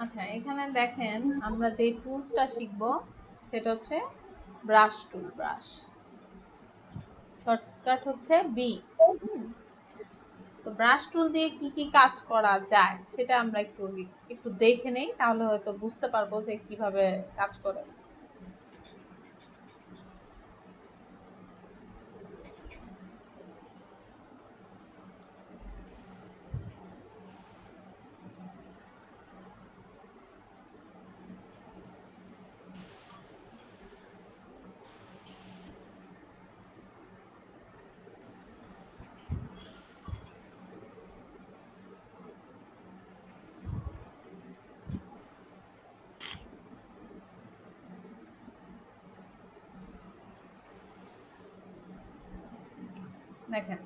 আচ্ছা, এখানে দেখেন আমরা যে টুলসটা শিখবো সেটা হচ্ছে ব্রাশ টুল। ব্রাশ শর্টকাট হচ্ছে বি। তো ব্রাশ টুল দিয়ে কি কি কাজ করা যায় সেটা আমরা একটু একটু দেখে নেই, তাহলে হয়তো বুঝতে পারবো যে কিভাবে কাজ করে। দেখেন,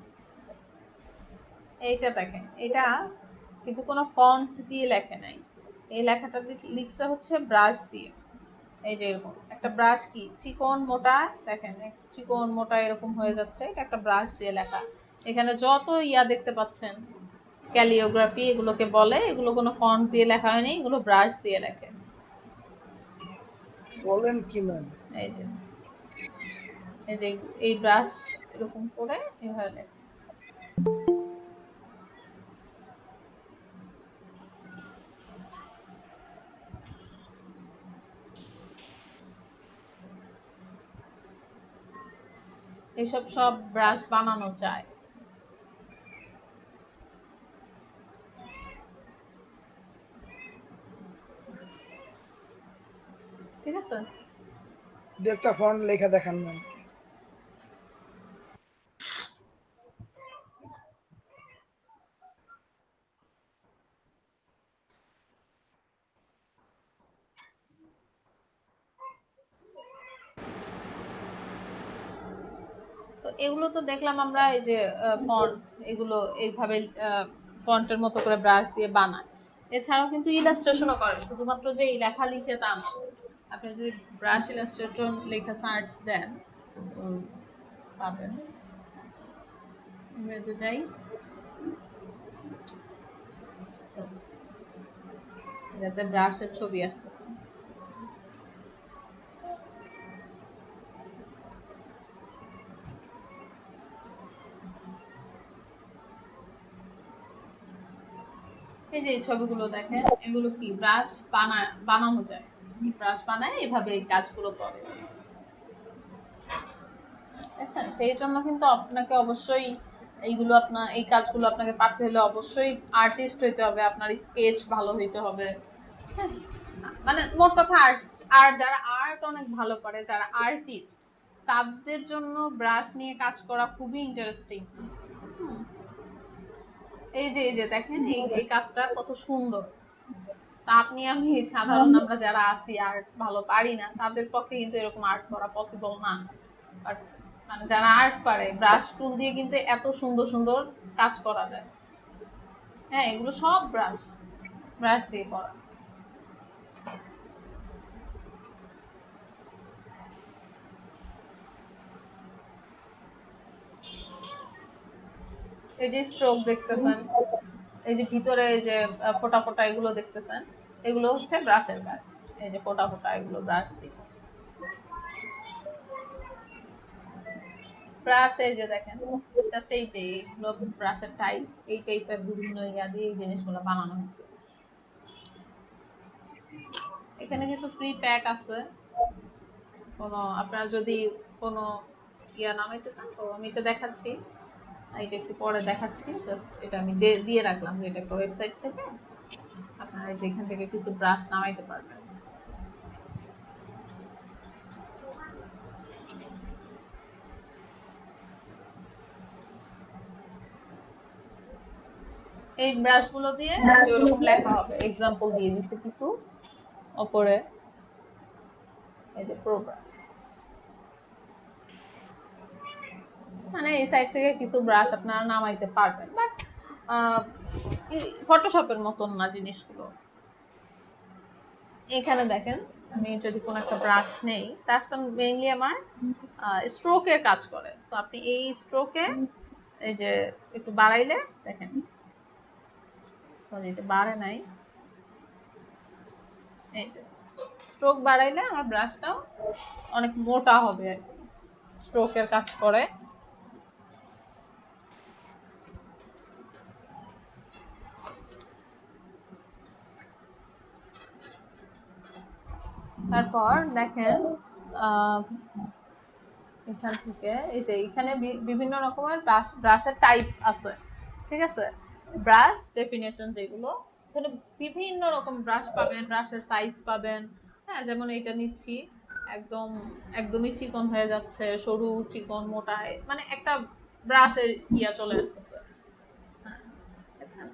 এইটা দেখেন, এটা কিন্তু কোনো ফন্ট দিয়ে লেখে নাই। এই লেখাটা লিখছে হচ্ছে ব্রাশ দিয়ে। এই যে এরকম একটা ব্রাশ, কি চিকন মোটা, দেখেন চিকন মোটা এরকম হয়ে যাচ্ছে, এটা একটা ব্রাশ দিয়ে লেখা। এখানে যত ইয়া দেখতে পাচ্ছেন ক্যালিওগ্রাফি এগুলোকে বলে, এগুলো কোনো ফন্ট দিয়ে লেখা হয়নি, এগুলো ব্রাশ দিয়ে লেখে। বলেন কি ম্যাম? এই যে এই যে এই ব্রাশ এরকম করে এভাবে লেখে। এসব সব ব্রাশ বানানো যায়। ঠিক আছে। দু একটা ফন্ট লেখা দেখান ম্যাম। তো এগুলো তো দেখলাম আমরা, এই যে ফন্ট, এগুলো এইভাবে ফন্টের মতো করে ব্রাশ দিয়ে বানায়। এছাড়াও কিন্তু ইলাস্ট্রেশনও করে, শুধুমাত্র যে এই লেখা লিখে তা না। আপনি যদি ব্রাশ ইলাস্ট্রেশন লেখা সার্চ দেন পাবেন। ইমেজে যাই, এটাতে ব্রাশের ছবি আসতেছে। এই যে এই ছবিগুলো দেখেন, এগুলো কি ব্রাশ বানানো যায়। ব্রাশ বানায় এভাবে এই কাজগুলো করে। দেখছেন, সেই জন্য কিন্তু আপনাকে অবশ্যই এইগুলো, আপনার এই কাজগুলো আপনাকে পারতে হলে অবশ্যই আর্টিস্ট হইতে হবে, আপনার স্কেচ ভালো হইতে হবে। হ্যাঁ, মানে মোট কথা আর্ট। আর যারা আর্ট অনেক ভালো করে, যারা আর্টিস্ট, তাদের জন্য ব্রাশ নিয়ে কাজ করা খুবই ইন্টারেস্টিং। এই যে দেখেন, এই কাজটা কত সুন্দর। তা আপনি আমি সাধারণ আমরা যারা আছি, আর্ট ভালো পারি না, তাদের পক্ষে কিন্তু এরকম আর্ট করা পসিবল না। বাট মানে যারা আর্ট পারে, ব্রাশ টুল দিয়ে কিন্তু এত সুন্দর সুন্দর কাজ করা যায়। হ্যাঁ, এগুলো সব ব্রাশ ব্রাশ দিয়ে করা। এই যে স্ট্রোক দেখতেছেন, এই যে ভিতরে এই যে ফোটা ফোটা এগুলো দেখতেছেন, এগুলো হচ্ছে ব্রাশের কাজ। এই যে ফোটা ফোটা এগুলো ব্রাশ দিয়ে। ব্রাশ এই যে দেখেন, জাস্ট এই যে এইগুলো ব্রাশের টাইপ, এই টাইপের বিভিন্ন ইয়া দিয়ে এই জিনিসগুলো বানানো হচ্ছে। এখানে কিছু ফ্রি প্যাক আছে, কোনো আপনারা যদি কোনো ইয়া নামাইতে চান তো আমি এটা দেখাচ্ছি। এটা একটু পরে দেখাচ্ছি, জাস্ট এটা আমি দিয়ে রাখলাম যে এটা একটা ওয়েবসাইট থেকে আপনারা এই যে এখান থেকে কিছু ব্রাশ নামাইতে পারবেন। এই ব্রাশ গুলো দিয়ে ওরকম লেখা হবে, এক্সাম্পল দিয়ে দিচ্ছে কিছু ওপরে। এই যে প্রো ব্রাশ, মানে এই সাইড থেকে কিছু ব্রাশ আপনারা নামাইতে পারবেন, বাট ফটোশপের মতন না জিনিসগুলো। এখানে দেখেন, আমি যদি কোনো একটা ব্রাশ নেই, ব্রাশটা মেইনলি আমার স্ট্রোকের কাজ করে। তো আপনি এই স্ট্রোকে এই যে একটু বাড়াইলে দেখেন, সরি এটা বাড়ে নাই, এই যে স্ট্রোক বাড়াইলে আমার ব্রাশটাও অনেক মোটা হবে আর কি, স্ট্রোকের কাজ করে। তারপর দেখেন এখান থেকে এই যে এখানে বিভিন্ন রকমের ব্রাশের টাইপ আছে, ঠিক আছে? ব্রাশ ডেফিনেশন যেগুলো, এখানে বিভিন্ন রকম ব্রাশ পাবেন, ব্রাশের সাইজ পাবেন। হ্যাঁ, যেমন এটা নিচ্ছি, একদম একদমই চিকন হয়ে যাচ্ছে, সরু চিকন মোটা, মানে একটা ব্রাশের ইয়া চলে আসতেছে। হ্যাঁ, দেখছেন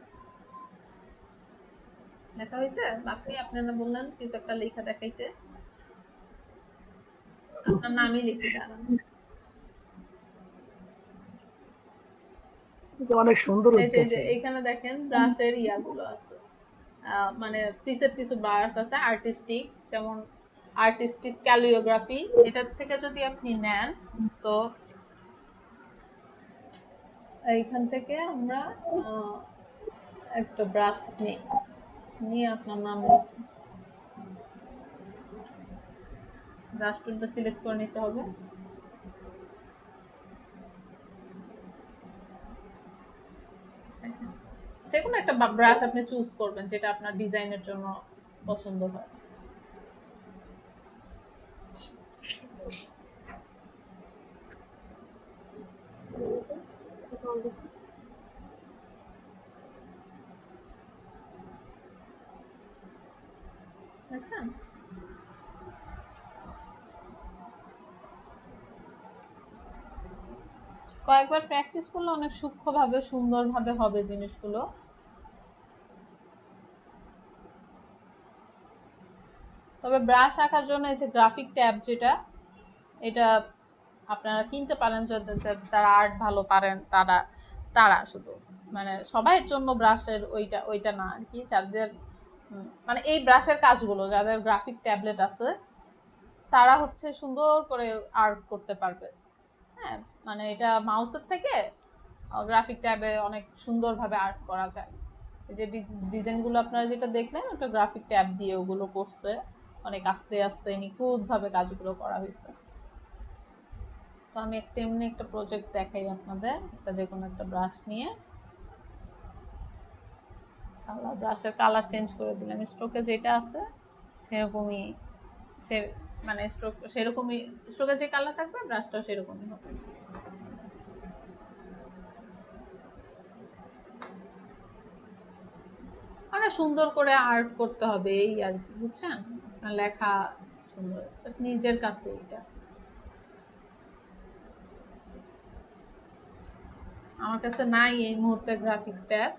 লেখা হয়েছে? আপনি আপনারা বললেন কিছু একটা লেখা দেখাইতে, আপনার নামই লিখে দাঁড়ান। অনেক সুন্দর এই যে হইতেছে। এখানে দেখেন ব্রাশের ইয়াগুলো আছে, মানে পিসের কিছু ব্রাশ আছে আর্টিস্টিক, যেমন আর্টিস্টিক ক্যালিওগ্রাফি, এটার থেকে যদি আপনি নেন তো এইখান থেকে আমরা একটা ব্রাশ নিয়ে আপনার নাম লিখি, ব্রাশ টুলটা সিলেক্ট করে নিতে হবে। যে কোনো একটা ব্রাশ আপনি চুজ করবেন যেটা আপনার ডিজাইনের জন্য পছন্দ হয়। দেখছেন? কয়েকবার প্র্যাকটিস করলে অনেক সূক্ষ্মভাবে সুন্দরভাবে হবে জিনিসগুলো। তবে ব্রাশ আঁকার জন্য এই যে গ্রাফিক ট্যাব যেটা, এটা আপনারা কিনতে পারেন, যারা আর্ট ভালো পারেন তারা তারা শুধু, মানে সবাই জন্য ব্রাশের ওইটা না আর কি, যাদের মানে এই ব্রাশের কাজগুলো যাদের গ্রাফিক ট্যাবলেট আছে তারা হচ্ছে সুন্দর করে আর্ট করতে পারবে। হ্যাঁ, মানে এটা মাউসের থেকে গ্রাফিক ট্যাবে অনেক সুন্দরভাবে আর্ট করা যায়। এই যে ডিজাইনগুলো আপনারা যেটা দেখলেন ওটা গ্রাফিক ট্যাব দিয়ে ওগুলো করছে, অনেক আস্তে আস্তে নিখুঁতভাবে কাজগুলো করা হয়েছে। তো আমি এমনি একটা প্রজেক্ট দেখাই আপনাদের, যে কোনো একটা ব্রাশ নিয়ে ব্রাশের কালার চেঞ্জ করে দিলাম, স্ট্রোকে যেটা আছে সেরকমই, সে মানে স্ট্রোক সেরকমই, স্ট্রোকে যে কালার থাকবে ব্রাশটাও সেরকমই হবে। মানে সুন্দর করে আর্ট করতে হবে এই আর কি, বুঝছেন? লেখা সুন্দর, নিজের কাছে এটা। আমার কাছে নাই এই মুহূর্তে গ্রাফিক্স ট্যাব,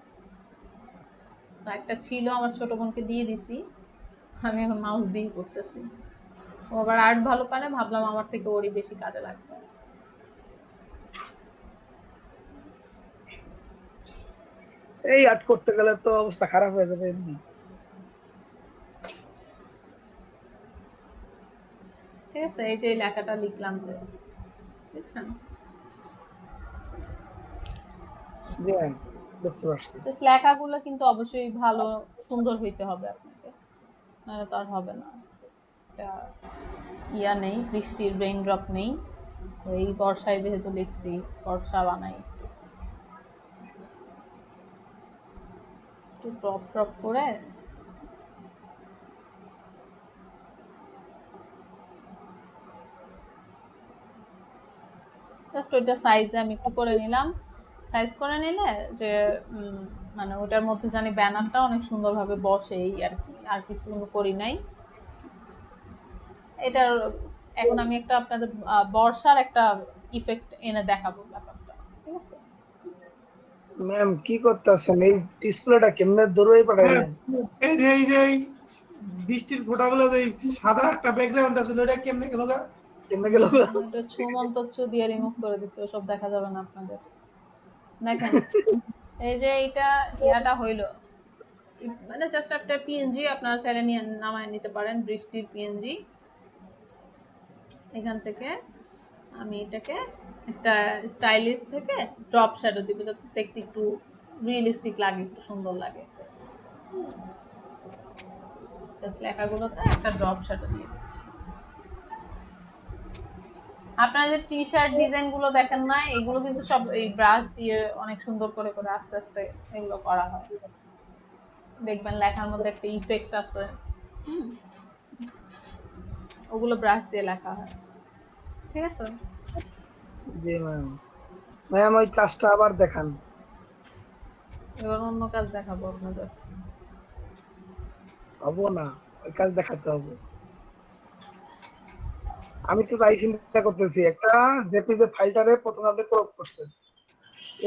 একটা ছিল আমার ছোট বোনকে দিয়ে দিছি, আমি এখন মাউস দিয়ে করতেছি। ও আবার আর্ট ভালো পারে, ভাবলাম আমার থেকে ওরই বেশি কাজে লাগবে। এই আর্ট করতে গেলে তো অবস্থা খারাপ হয়ে যাবে এমনি। ঠিক আছে, এই যে এই লেখাটা লিখলাম, দেখছেন? জি ম্যাম, বুঝতে পারছি। লেখাগুলো কিন্তু অবশ্যই ভালো সুন্দর হইতে হবে আপনাকে, নাহলে তো আর হবে না। এটা ইয়া নেই, বৃষ্টির রেইন ড্রপ নেই, এই বর্ষায় যেহেতু লিখছি, বর্ষা বানাই, একটু ড্রপ ড্রপ করে জাস্ট ওইটা সাইজে আমি একটু করে নিলাম। সাইজ করে নিলে যে মানে ওটার মধ্যে জানি ব্যানারটা অনেক সুন্দরভাবে বসে, এই আর কি, আর কিছু করি নাই। এটার এখন আমি একটা আপনাদের বর্ষার একটা ইফেক্ট এনে দেখাবো ব্যাপারটা, ঠিক আছে? ম্যাম কি করতেছেন? এই ডিসপ্লেটা কেমনে দূরে পাঠাইলেন? এই যে বৃষ্টির ফোঁটাগুলো, যে সাদা একটা ব্যাকগ্রাউন্ড আছে ওটা কেমনে গেল গা? কেমনে গেল? এটা ছু দিয়ে রিমুভ করে দিচ্ছি, ওসব দেখা যাবে না আপনাদের। দেখেন এই যে এইটা ইয়াটা হইলো, মানে জাস্ট একটা পিএনজি আপনারা চাইলে নিয়ে নামায় নিতে পারেন, বৃষ্টির পিএনজি। এখান থেকে আমি এটাকে একটা স্টাইলিশ থেকে ড্রপ শ্যাডো দিব, যাতে দেখতে একটু রিয়েলিস্টিক লাগে, একটু সুন্দর লাগে। জাস্ট লেখাগুলোতে একটা ড্রপ শ্যাডো দিয়ে দিচ্ছি। আপনারা যে টি শার্ট ডিজাইন গুলো দেখেন না, এগুলো কিন্তু সব এই ব্রাশ দিয়ে অনেক সুন্দর করে করে আস্তে আস্তে এগুলো করা হয়। দেখবেন লেখার মধ্যে একটা ইফেক্ট আছে, ওগুলো ব্রাশ দিয়ে লেখা হয়। ঠিক আছে জি ম্যাম। ম্যাম ওই কাজটা আবার দেখান। এবার অন্য কাজ দেখাবো আপনাদের। হবো না, ওই কাজ দেখাতে হবে। আমি তো তাই চিন্তা করতেছি, একটা জেপিজি ফাইলটারে প্রথমে আপনি ক্রপ করছেন,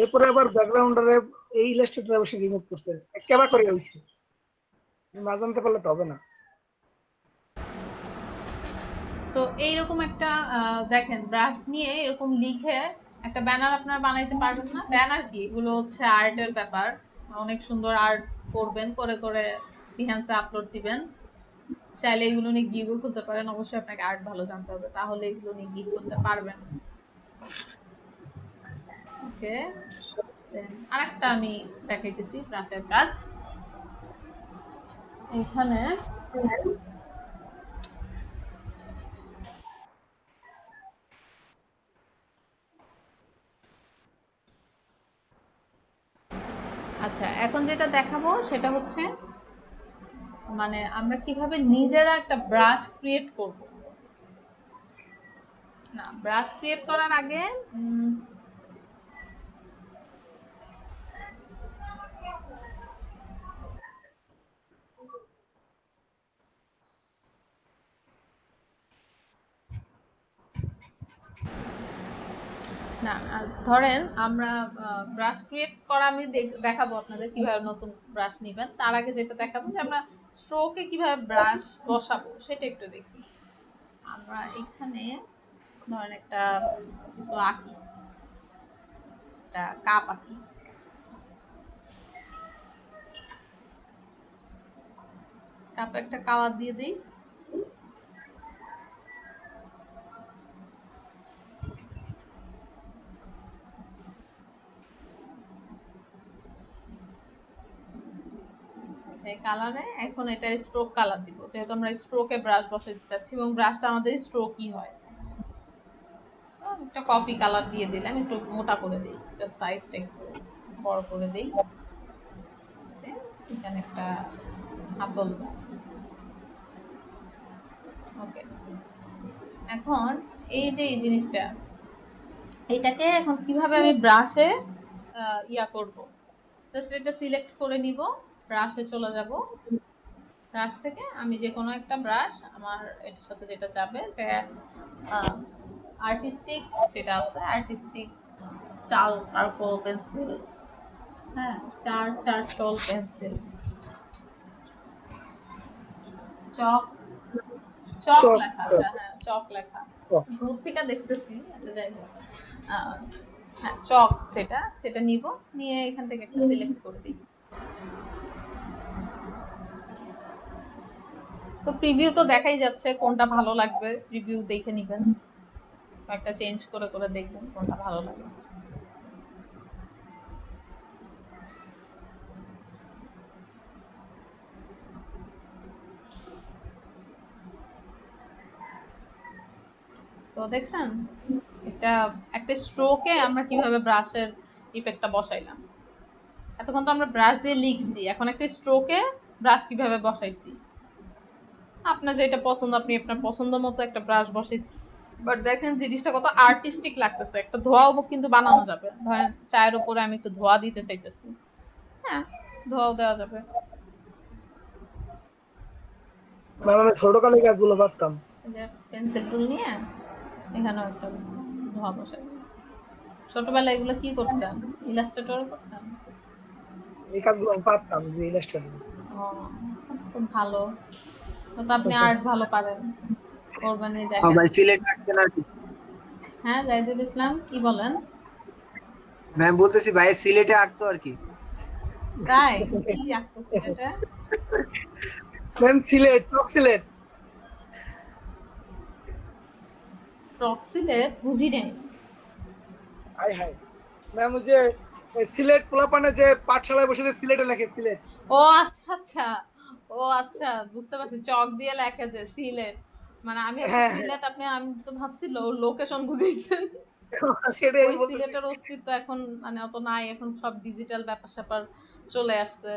এরপরে আবার ব্যাকগ্রাউন্ডারে এই ইলাস্ট্রেটরে বসে রিমুভ করছেন, কেবা করে হইছে। না জানতে পারলে তো হবে না। তো এইরকম একটা দেখেন ব্রাশ নিয়ে এরকম লিখে একটা ব্যানার আপনারা বানাইতে পারবেন না? ব্যানার কি, এগুলো হচ্ছে আর্টের ব্যাপার। অনেক সুন্দর আর্ট করবেন, করে করে বিহান্সে আপলোড দিবেন। চাইলে এগুলো নিয়ে গিগও করতে পারেন, অবশ্যই আপনাকে আর্ট ভালো জানতে হবে, তাহলে এগুলো নিয়ে গিগ করতে পারবেন। ওকে, আরেকটা আমি দেখাইতেছি ব্রাশের কাজ। এখানে আচ্ছা, এখন যেটা দেখাবো সেটা হচ্ছে মানে আমরা কিভাবে নিজেরা একটা ব্রাশ ক্রিয়েট করব। না, ব্রাশ ক্রিয়েট করার আগে না, ধরেন আমরা ব্রাশ ক্রিয়েট করা আমি দেখাবো আপনাদের কিভাবে নতুন ব্রাশ নিবেন। তার আগে যেটা দেখাবো যে আমরা স্ট্রোকে কিভাবে ব্রাশ বসাবো সেটা একটু দেখি। আমরা এখানে ধরেন একটা কিছু আঁকি, একটা কাপ আঁকি। কাপে একটা কালার দিয়ে দিই। এই কালারে এখন এটা স্ট্রোক কালার দিব, যেহেতু আমরা স্ট্রোকে ব্রাশ বসাতে চাচ্ছি এবং ব্রাশটা আমাদের স্ট্রোকই হয়। একটা কফি কালার দিয়ে দিলাম, একটু মোটা করে দিই, এটা সাইজটা একটু বড় করে দিই। এখানে একটা হাতল। ওকে, এখন এই যে এই জিনিসটা, এটাকে এখন কিভাবে আমি ব্রাশে ইয়া করব, জাস্ট এটা সিলেক্ট করে নিব, ব্রাশে চলে যাব। ব্রাশ থেকে আমি যে কোনো একটা ব্রাশ আমার এটার সাথে যেটা যাবে, যে আর্টিস্টিক যেটা আছে, আর্টিস্টিক চারকোল পেন্সিল, হ্যাঁ চারকোল পেন্সিল, চক চক চক, লেখা, হ্যাঁ চক লেখা, দূর থেকে দেখতেছি। আচ্ছা যাই হোক, হ্যাঁ চক যেটা, সেটা নিব, নিয়ে এখান থেকে একটা সিলেক্ট করে দিই। তো প্রিভিউ তো দেখাই যাচ্ছে কোনটা ভালো লাগবে, প্রিভিউ দেখে নিবেন, একটা চেঞ্জ করে করে দেখবেন কোনটা ভালো লাগে। তো দেখছেন এটা একটা স্ট্রোকে আমরা কিভাবে ব্রাশের ইফেক্টটা বসাইলাম। এতক্ষণ তো আমরা ব্রাশ দিয়ে লিখছি, এখন একটা স্ট্রোকে ব্রাশ কিভাবে বসাইছি। আপনার যেটা পছন্দ আপনি আপনার পছন্দ মতো একটা ব্রাশ বসাইছি, বাট দেখেন জিনিসটা কত আর্টিস্টিক লাগতেছে। একটা ধোয়াও কিন্তু বানানো যাবে, ধরেন চায়ের উপরে আমি একটু ধোয়া দিতে চাইতেছি, হ্যাঁ ধোয়াও দেওয়া যাবে। আমি ছোটকালে কাজগুলো পারতাম। পেন্সিল টুল নিয়ে এখানেও একটা ধোয়া বসাই। ছোটবেলায় এগুলো কি করতাম, ইলাস্ট্রেটরে করতাম। এই কাজগুলো আমি পারতাম, যে ইলাস্ট্রেটর। খুব ভালো, তো আপনি আর্ট ভালো পারেন, করবেন এই ও দেখেন। ভাই সিলেট আঁকতেন আর কি? হ্যাঁ জাহিদুল ইসলাম, কি বলেন? ম্যাম বলতেছি ভাই সিলেটে আঁকতো আর কি। তাই কি আঁকতেছি এটা? ম্যাম সিলেট, চক সিলেট। টক্সিলেট বুঝি নেই। হাই হাই ম্যাম, সিলেট পোলাপানে যে পাঠশালায় বসে যে সিলেটে লেখে সিলেট। ও আচ্ছা আচ্ছা, ও আচ্ছা, বুঝতে পারছি, চক দিয়ে লেখা যে সিলেট, মানে আমি হচ্ছে হ্যাঁ সিলেট, আমি তো ভাবছি লোকেশন বুঝাইছেন। হ্যাঁ সেটাই ওই আমি বলতেছি। সিলেটের অস্তিত্ব এখন মানে অত নাই, এখন সব ডিজিটাল ব্যাপার স্যাপার চলে আসছে।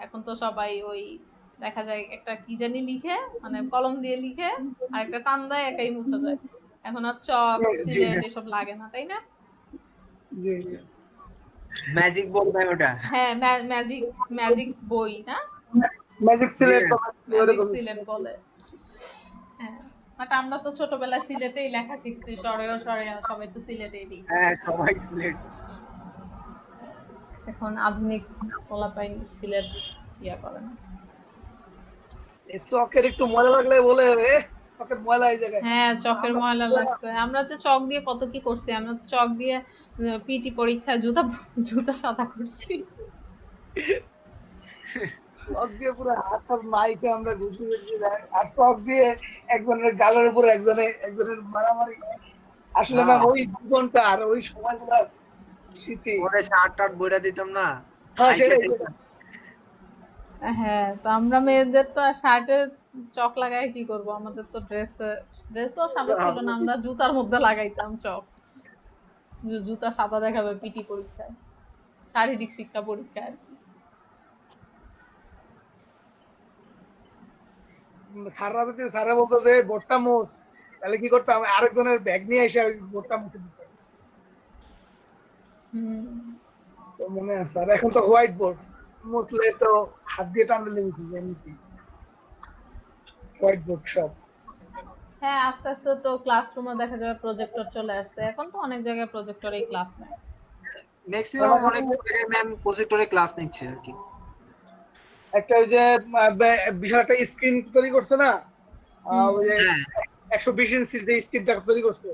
এখন তো সবাই ওই দেখা যায় একটা কি জানি লিখে, মানে কলম দিয়ে লিখে আর একটা টান দেয়, একাই মুছে যায়। এখন আর চক জি সিলেট হ্যাঁ এসব লাগে না, তাই না? জি জি। ম্যাজিক বল ভাই ওটা। হ্যাঁ, ম্যাজিক, ম্যাজিক বই না, ম্যাজিক জি সিলেট ম্যাজিক সিলেট বলে। হ্যাঁ, বাট আমরা তো ছোটবেলায় সিলেটেই লেখা শিখছি, সরেও সরেও সবাই তো সিলেটেই লিখি। হ্যাঁ সবাই সিলেট। এখন আধুনিক পোলাপাইন সিলেট ইয়া করে না। এই চকের একটু ময়লা লাগলে বলে চকের ময়লা এই জায়গায়। হ্যাঁ, চকের আমরা ময়লা লাগছে। আমরা যে চক দিয়ে কত কি করছি, আমরা তো চক দিয়ে পিটি পরীক্ষায় জুতা জুতা সাদা করছি। চক দিয়ে পুরো হাত হাত মাইকে আমরা ঘুষি ঘুষি দেয়। আর চক দিয়ে একজনের গালের উপরে একজনের মারামারি। আসলে ম্যাম ওই জীবনটা আর ওই সময়গুলো স্মৃতি। পরে শার্ট টার্ট বইরা দিতাম না। হ্যাঁ সেটাই হ্যাঁ, তো আমরা মেয়েদের তো আর শার্টে চক লাগায় কি করব, আমাদের তো ড্রেসও সাদা ছিল না, আমরা জুতার মধ্যে লাগাইতাম চক, জুতা সাদা দেখাবে পিটি পরীক্ষায়, শারীরিক শিক্ষা পরীক্ষায়। স্যাররা যদি স্যারে বলতো যে বোর্ডটা মুছ, তাহলে কি করতাম, আরেকজনের ব্যাগ নিয়ে এসে ওই বোর্ডটা মুছে দিতাম। হুম। তো মনে আছে। আর এখন তো হোয়াইট বোর্ড, মুছলে তো হাত দিয়ে টানলে মুছে যায় এমনি। হোয়াইট বোর্ড সব। হ্যাঁ, আস্তে আস্তে তো ক্লাসরুমে দেখা যাবে প্রজেক্টর চলে আসছে, এখন তো অনেক জায়গায় প্রজেক্টরেই ক্লাস নেয়। ম্যাক্সিমাম অনেক জায়গায় ম্যাম প্রজেক্টরে ক্লাস নিচ্ছে আর কি। একটা ওই যে বিশাল একটা স্ক্রিন তৈরি করছে না, ওই যে হ্যাঁ 120 ইঞ্চির যে স্ক্রিনটা তৈরি করছে,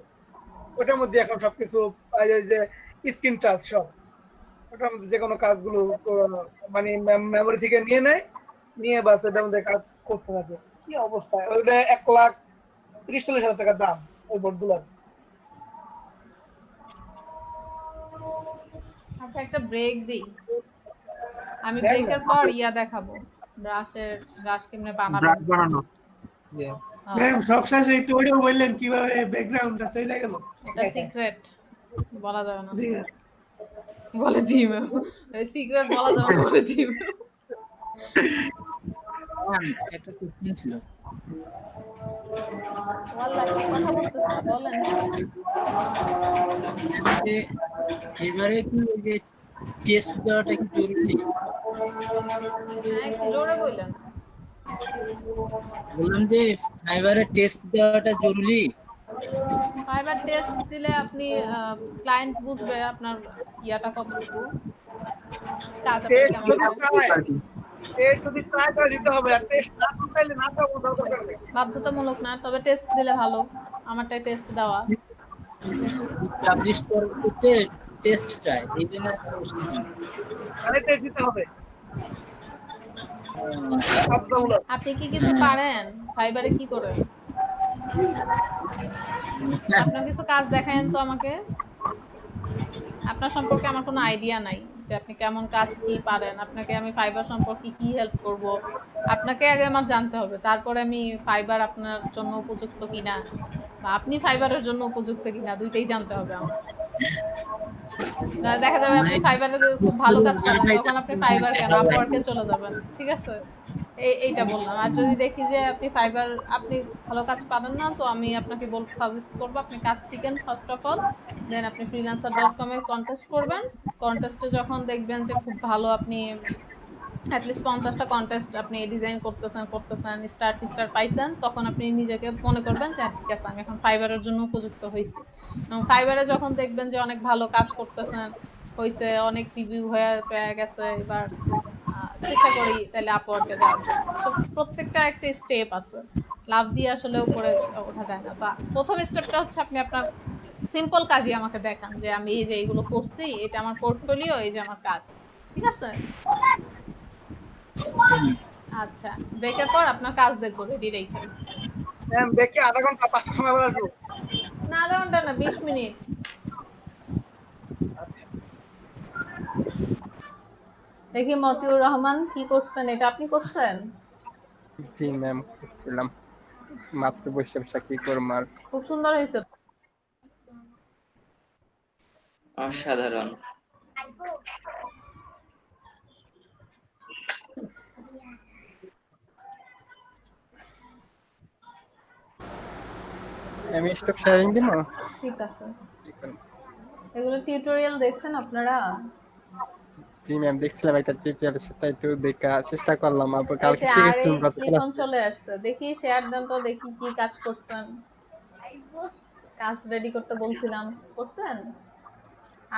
ওটার মধ্যে এখন সবকিছু এই যে স্ক্রিন টাচ সব, ওটার মধ্যে যে কোনো কাজগুলো মানে মেমোরি থেকে নিয়ে নেয়, নিয়ে বাস ওটার মধ্যে কাজ করতে থাকে। কি অবস্থা, ওইটা 1,30,40,000 টাকার দাম ওই বোর্ডগুলোর। আচ্ছা, একটা ব্রেক দিই, আমি দেখ না, ব্রেকের পর ইয়া দেখাবো, ব্রাশ কেমনে ব্রাশ বানাবেন। বানানো। হ্যাঁ, ম্যাম সবশেষে একটু ওইটাও বললেন কিভাবে ব্যাকগ্রাউন্ডটা চলে গেল। এটা সিক্রেট, বলা যাবে না। জি বলে জি ম্যাম, সিক্রেট বলা যাবে না, বলে জি ম্যাম। একটা কোশ্চেন ছিল। ওয়াল্লাহ কি কথা বলতেছেন, বলেন। যে এবারে কি ওই যে টেস্ট দেওয়াটা কি জরুরি? হ্যাঁ, একটু জোরে বললেন। বললাম যে ফাইবারে টেস্ট দেওয়াটা জরুরি। ফাইবার টেস্ট দিলে আপনি ক্লায়েন্ট বুঝবে আপনার ইয়াটা কতটুকু, কাজ আপনার টেস্ট কেমন যদি হবে। চায়, টেস্ট যদি চায় তাহলে দিতে হবে, আর টেস্ট না চাইলে না চাবো দরকার নেই। বাধ্যতামূলক না, তবে টেস্ট দিলে ভালো, আমারটাই টেস্ট দেওয়া। পাবলিশ করতে টেস্ট চাই, এই জন্য একটা প্রশ্ন ছিল। তাহলে টেস্ট দিতে হবে বাধ্যতামূলক। আপনি কি কিছু পারেন ফাইবারে, কি করেন? আপনার কিছু কাজ দেখায়েন তো আমাকে। আপনার সম্পর্কে আমার কোনো আইডিয়া নাই যে আপনি কেমন কাজ কি পারেন। আপনাকে আমি ফাইবার সম্পর্কে কি হেল্প করব, আপনাকে আগে আমার জানতে হবে, তারপরে আমি ফাইবার আপনার জন্য উপযুক্ত কিনা বা আপনি ফাইবারের জন্য উপযুক্ত কিনা দুইটাই জানতে হবে আমার। না, দেখা যাবে আপনি ফাইবারে খুব ভালো কাজ পারেন, তখন আপনি ফাইবার কেন, আপওয়ার্কে চলে যাবেন, ঠিক আছে? এইটা বললাম। আর যদি দেখি যে আপনি ভালো কাজ পারেন না, তো আমি আপনাকে সাজেস্ট করবো আপনি কাজ শিখেন ফার্স্ট অফ অল, দেন আপনি freelancer.com এ কন্টেস্ট করবেন। কন্টেস্টে যখন দেখবেন যে খুব ভালো, আপনি অ্যাটলিস্ট 50টা কন্টেস্ট আপনি ডিজাইন করতেছেন স্টার পাইছেন, তখন আপনি নিজেকে মনে করবেন যে ঠিক আছে আমি এখন ফাইবারের জন্য উপযুক্ত হয়েছি। এবং ফাইবারে যখন দেখবেন যে অনেক ভালো কাজ করতেছেন, হয়েছে, অনেক রিভিউ হয়ে গেছে, এবার চেষ্টা করি তাহলে আপওয়ার্কে যাওয়ার জন্য। তো প্রত্যেকটা একটা স্টেপ আছে, লাভ দিয়ে আসলে উপরে ওঠা যায় না। প্রথম স্টেপটা হচ্ছে আপনি আপনার সিম্পল কাজই আমাকে দেখান, যে আমি এই যে এইগুলো করছি, এটা আমার পোর্টফোলিও, এই যে আমার কাজ, ঠিক আছে? আচ্ছা, ব্রেকের পর আপনার কাজ দেখবো, রেডি রেখে। ম্যাম দেখে আধা ঘন্টা 5টার সময় আবার আসবো। না, আধা ঘন্টা না, 20 মিনিট। আচ্ছা দেখি মতিউর রহমান কি করছেন, এটা আপনি করছেন? জি ম্যাম, করছিলাম মাত্র বসে বসে কি করবো আর। খুব সুন্দর হয়েছে। অসাধারণ। আমি স্টক শেয়ারিং দিব। ঠিক আছে, এগুলো টিউটোরিয়াল দেখছেন আপনারা? জি ম্যাম, দেখছিলাম একটা টিউটোরিয়ালের সাথে একটু দেখার চেষ্টা করলাম, আবার এই কালকে যে শিখেছি RH লিখন চলে আসছে, দেখি শেয়ার দেন তো, দেখি কি কাজ করছেন। কাজ রেডি করতে বলছিলাম, করছেন?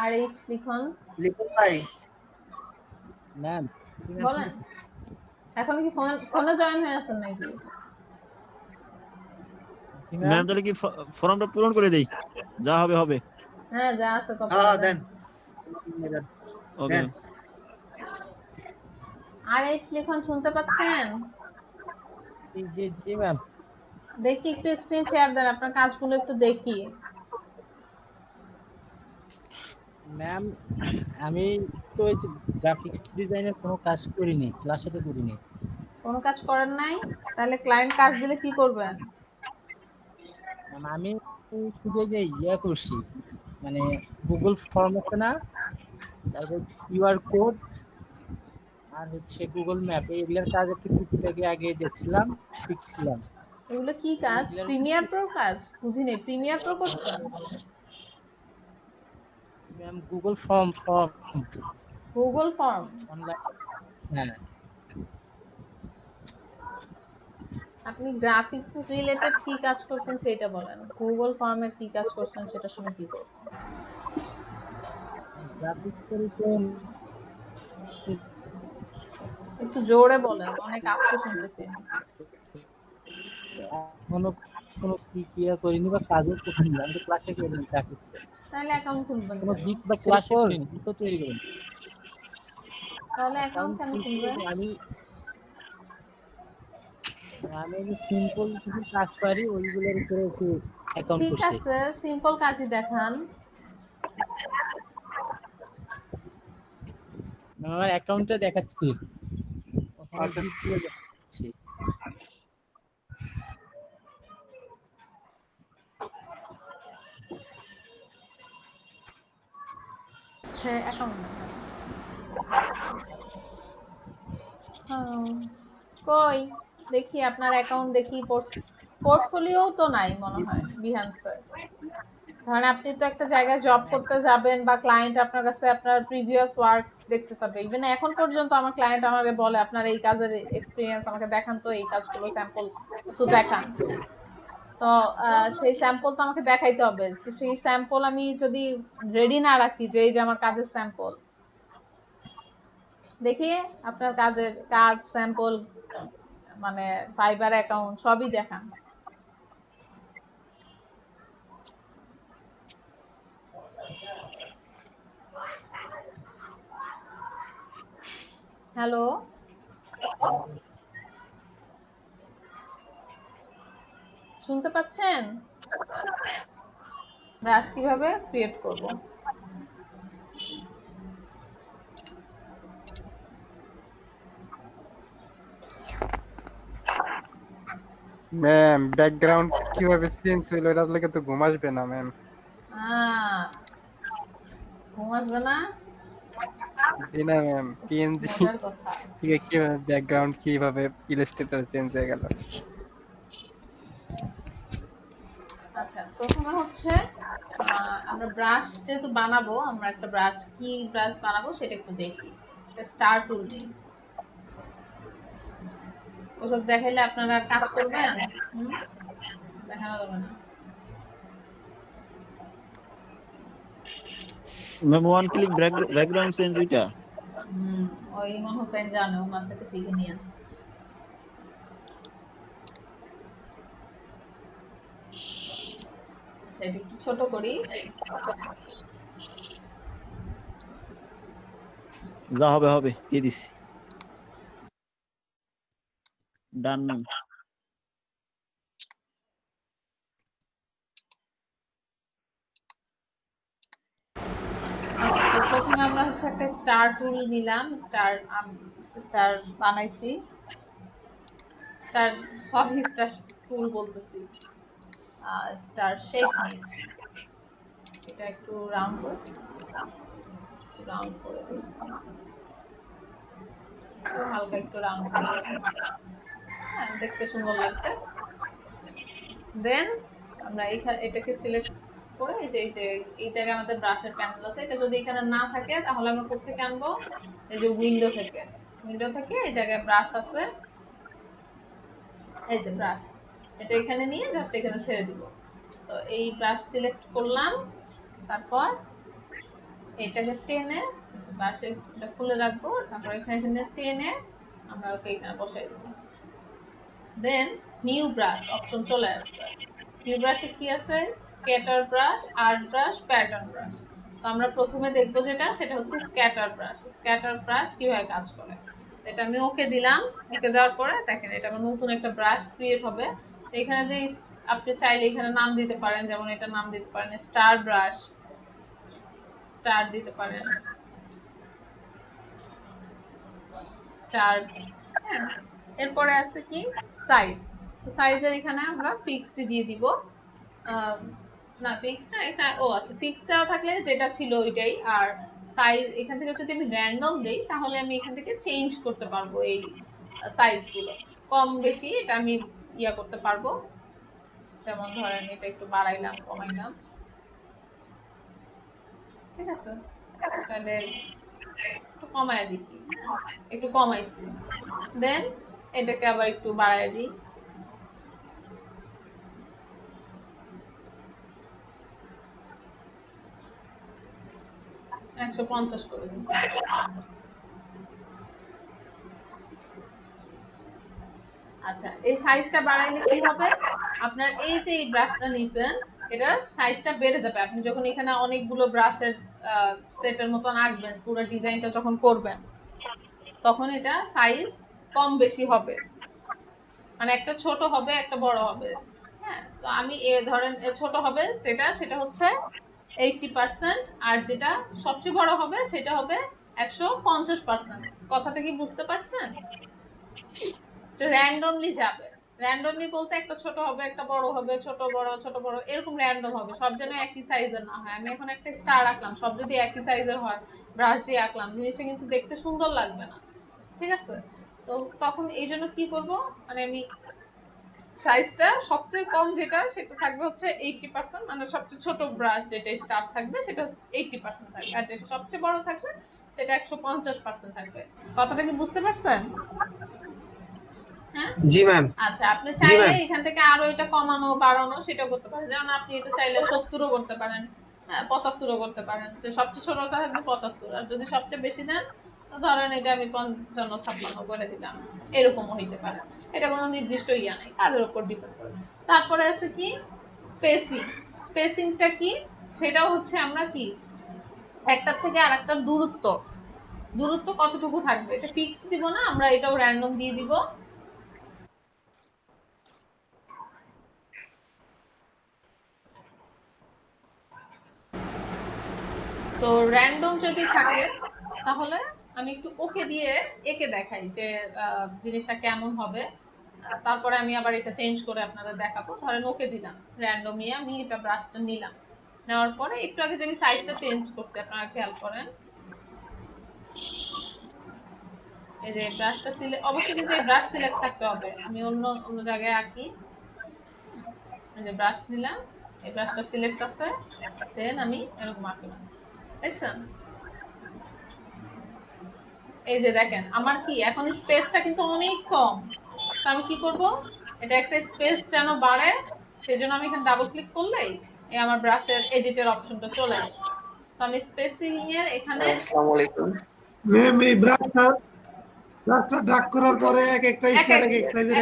RH লিখন লিখুন ভাই। ম্যাম বলেন, এখন কি ফোনে জয়েন হয়ে আছেন নাকি? ম্যাম তাহলে কি ফর্মটা পূরণ করে দেই, যা হবে হবে। হ্যাঁ, যা আছে কপি হ্যাঁ দেন। দেন। ওকে। RH লিখন শুনতে পাচ্ছেন? জি জি ম্যাম। দেখি একটু স্ক্রিন শেয়ার দেন, আপনার কাজগুলো একটু দেখি। ম্যাম আমি তো ওই গ্রাফিক্স ডিজাইনের কোনো কাজ করিনি, ক্লাসে তো করিনি। কোনো কাজ করেন নাই? তাহলে ক্লায়েন্ট কাজ দিলে কি করবেন? ম্যাম আমি শুধু ওই যে করছি, মানে গুগল ফর্ম আছে না, তারপর কিউআর কোড আর হচ্ছে গুগল ম্যাপ, এগুলোর কাজ একটু টুকিটাকি আগে দেখছিলাম, শিখছিলাম। এগুলো কি কাজ? প্রিমিয়ার প্রোর কাজ? বুঝিনি, প্রিমিয়ার প্রো করছেন? Ma'am Google form Google form? Online. হ্যাঁ আপনি গ্রাফিক্স রিলেটেড কি কাজ করছেন সেটা বলেন, গুগল ফর্মের কি কাজ করছেন সেটা শুনে কি করছেন? গ্রাফিক্সের একটু জোরে বলেন, অনেক আস্তে শুনতেছি। এখনো কোনো কি করিনি বা কাজও করিনি, আমি তো ক্লাসে করিনি গ্রাফিক্সে। তাহলে অ্যাকাউন্ট খুলবেন কোনো কেন? গিগ বা ক্লাসে করিনি, তো তৈরি করিনি। তাহলে অ্যাকাউন্ট কেন খুলবেন? আমি সিম্পল কিছু কাজ পারি, ওইগুলোর উপরে একটু অ্যাকাউন্ট ঠিক করছি। আছে, সিম্পল কাজই দেখান। আমার অ্যাকাউন্টে দেখাচ্ছি, ওখানে আচ্ছা। গিগ দিয়ে দেখাচ্ছি। হ্যাঁ, অ্যাকাউন্ট কই দেখি আপনার অ্যাকাউন্ট, দেখি পোর্টফোলিও তো নাই মনে হয় বিহান্সে। ধরেন আপনি তো একটা জায়গায় জব করতে যাবেন বা ক্লায়েন্ট আপনার কাছে আপনার প্রিভিয়াস ওয়ার্ক দেখতে চাবে। ইভেন এখন পর্যন্ত আমার ক্লায়েন্ট আমাকে বলে আপনার এই কাজের এক্সপিরিয়েন্স আমাকে দেখান তো, এই কাজগুলো স্যাম্পল কিছু দেখান। তো সেই স্যাম্পল তো আমাকে দেখাইতে হবে। তো সেই স্যাম্পল আমি যদি রেডি না রাখি যে এই যে আমার কাজের স্যাম্পল, দেখি আপনার কাজ স্যাম্পল মানে ফাইবার অ্যাকাউন্ট সবই দেখান। হ্যালো, শুনতে পাচ্ছেন? ব্রাশ কিভাবে ক্রিয়েট করব? ম্যাম ব্যাকগ্রাউন্ড কিভাবে চেঞ্জ হইলো, এটা লাগে তো ঘুম আসবে না ম্যাম। ঘুম আসবে না? জি না ম্যাম, পিএনজি মজার কথা। থেকে কিভাবে ব্যাকগ্রাউন্ড কিভাবে ইলাস্ট্রেটর চেঞ্জ হয়ে গেল। আচ্ছা, প্রথমে হচ্ছে আমরা ব্রাশ যেহেতু বানাবো, আমরা একটা ব্রাশ কি ব্রাশ বানাবো সেটা একটু দেখি। স্টার টুল নেই, ওসব দেখাইলে আপনারা কাজ করবেন? দেখানো যাবে না। Ma'am one click background change ওইটা। ওই ইমন হোসেন জানে, ওনার থেকে শিখে নিয়ে। আচ্ছা, এটা একটু ছোট করি। যা হবে হবে, দিয়ে দিছি। ডান ম্যাম। প্রথমে আমরা হচ্ছে একটা স্টার টুল নিলাম, স্টার বানাইছি। স্টার, সরি স্টার টুল বলতেছি, স্টার শেপ নিয়েছি। এটা একটু রাউন্ড করে দিই, একটু হালকা একটু রাউন্ড করে দিই। হ্যাঁ, দেখতে সুন্দর লাগবে। দেন আমরা এটাকে সিলেক্ট করে এই জায়গায় আমাদের ব্রাশের প্যানেল আছে। এটা যদি এখানে না থাকে তাহলে আমরা কোথেকে আনবো? এই যে উইন্ডো থেকে এই জায়গায় ব্রাশ আছে, এই যে ব্রাশ, এটা এখানে নিয়ে জাস্ট এখানে ছেড়ে দিব। তো এই ব্রাশ সিলেক্ট করলাম, তারপর এটাকে টেনে ব্রাশের এটা খুলে রাখবো, তারপর এখানে টেনে আমরা ওকে এখানে বসাই দেবো। দেন নিউ ব্রাশ অপশন চলে আসছে। নিউ ব্রাশে কি আছে? Scatter brush, art brush, pattern brush. তো আমরা প্রথমে দেখবো সেটা হচ্ছে স্ক্যাটার ব্রাশ। স্ক্যাটার ব্রাশ কিভাবে কাজ করে, এটা আমি ওকে দিলাম। ওকে দেওয়ার পরে দেখেন এটা আমার নতুন একটা ব্রাশ ক্রিয়েট হবে। এখানে যে আপনি চাইলে এখানে নাম দিতে পারেন, যেমন এটা নাম দিতে পারেন স্টার ব্রাশ, স্টার দিতে পারেন, স্টার। হ্যাঁ, এরপরে আছে কি সাইজ। সাইজের এখানে আমরা ফিক্সড দিয়ে দিব। না ফিক্স না, এটা আচ্ছা ফিক্স দেওয়া থাকলে যেটা ছিল ওইটাই। আর সাইজ এখান থেকে যদি আমি র্যান্ডম দেই তাহলে আমি এখান থেকে চেঞ্জ করতে পারবো এই সাইজ গুলো, কম বেশি এটা আমি করতে পারবো। যেমন ধরেন এটা একটু বাড়াইলাম, কমাইলাম, ঠিক আছে? তাহলে একটু কমায় দিচ্ছি, একটু কমাইছি। দেন এটাকে আবার একটু বাড়ায় দিই, 150 করে দিই। আচ্ছা, এই সাইজটা বাড়াইলে কি হবে? আপনার এই যে এই ব্রাশটা নিছেন, এটা সাইজটা বেড়ে যাবে। আপনি যখন এখানে অনেকগুলো ব্রাশের সেটের মতন আঁকবেন, পুরো ডিজাইনটা যখন করবেন, তখন এটা সাইজ কম বেশি হবে, মানে একটা ছোট হবে একটা বড় হবে। হ্যাঁ, তো আমি ধরেন ছোট হবে সেটা হচ্ছে 80%, আর যেটা সবচেয়ে বড় হবে সেটা হবে 150%। কথাটা কি বুঝতে পারছেন? র্যান্ডমলি যাবে। র্যান্ডমলি বলতে একটা ছোট হবে একটা বড় হবে, ছোট বড় এরকম র্যান্ডম হবে, সব যেন একই সাইজের না হয়। আমি এখন একটা স্টার আঁকলাম, সব যদি একই সাইজের হয়, ব্রাশ দিয়ে আঁকলাম, জিনিসটা কিন্তু দেখতে সুন্দর লাগবে না, ঠিক আছে? তো তখন এই জন্য কি করব, মানে আমি সাইজটা সবচেয়ে কম যেটা সেটা থাকবে হচ্ছে 80%, মানে সবচেয়ে ছোট ব্রাশ যেটা স্টার থাকবে সেটা 80% থাকবে, আর যেটা সবচেয়ে বড় থাকবে সেটা 150% থাকবে। কথাটা কি বুঝতে পারছেন? হ্যাঁ, জি ম্যাম। আচ্ছা, আপনি জি চাইলে ম্যাম। এখান থেকে আরো এটা কমানো বাড়ানো সেটা করতে পারেন। যেমন আপনি এটা চাইলে 70ও করতে পারেন, 75ও করতে পারেন। যে সবচেয়ে ছোটটা থাকবে 75, আর যদি সবচেয়ে বেশি দেন ধরেন এটা আমি 55-56 করে দিলাম, এরকমও হইতে পারে। এটা কোনো নির্দিষ্ট নাই, কাজের উপর ডিপেন্ড করে। তারপরে আছে কি স্পেসিং। স্পেসিংটা কি? সেটাও হচ্ছে আমরা কি একটা থেকে আরেকটা দূরত্ব কতটুকু থাকবে এটা ফিক্স দিব না, আমরা এটাও র্যান্ডম দিয়ে দিব। তো র্যান্ডম যদি থাকে তাহলে আমি একটু ওকে দিয়ে একে দেখাই যে জিনিসটা কেমন হবে। তারপরে আমি আবার এটা চেঞ্জ করে আপনাদের দেখাবো। ধরেন ওকে দিলাম, র্যান্ডমলি আমি এটা ব্রাশটা নিলাম, নেওয়ার পরে একটু আগে যে আমি সাইজটা চেঞ্জ করছি আপনারা খেয়াল করেন, এই যে ব্রাশটা সিলেক্ট, অবশ্যই কিন্তু এই ব্রাশ সিলেক্ট থাকতে হবে। আমি অন্য জায়গায় আঁকি, এই যে ব্রাশ নিলাম, এই ব্রাশটা সিলেক্ট আছে, দেন আমি এরকম আঁকলাম, দেখছেন? এই যে দেখেন আমার কি এখন স্পেসটা কিন্তু অনেক কম। তো আমি কি করব, এটা একটা স্পেস যেন বাড়ে সেজন্য আমি এখানে ডাবল ক্লিক করলেই এই আমার ব্রাশের এডিটের অপশনটা চলে আসবে। তো আমি স্পেসিং এর এখানে আসসালামু আলাইকুম ম্যাম এই ব্রাশটা ড্রাগ করার পরে এক একটা স্টার এক সাইজের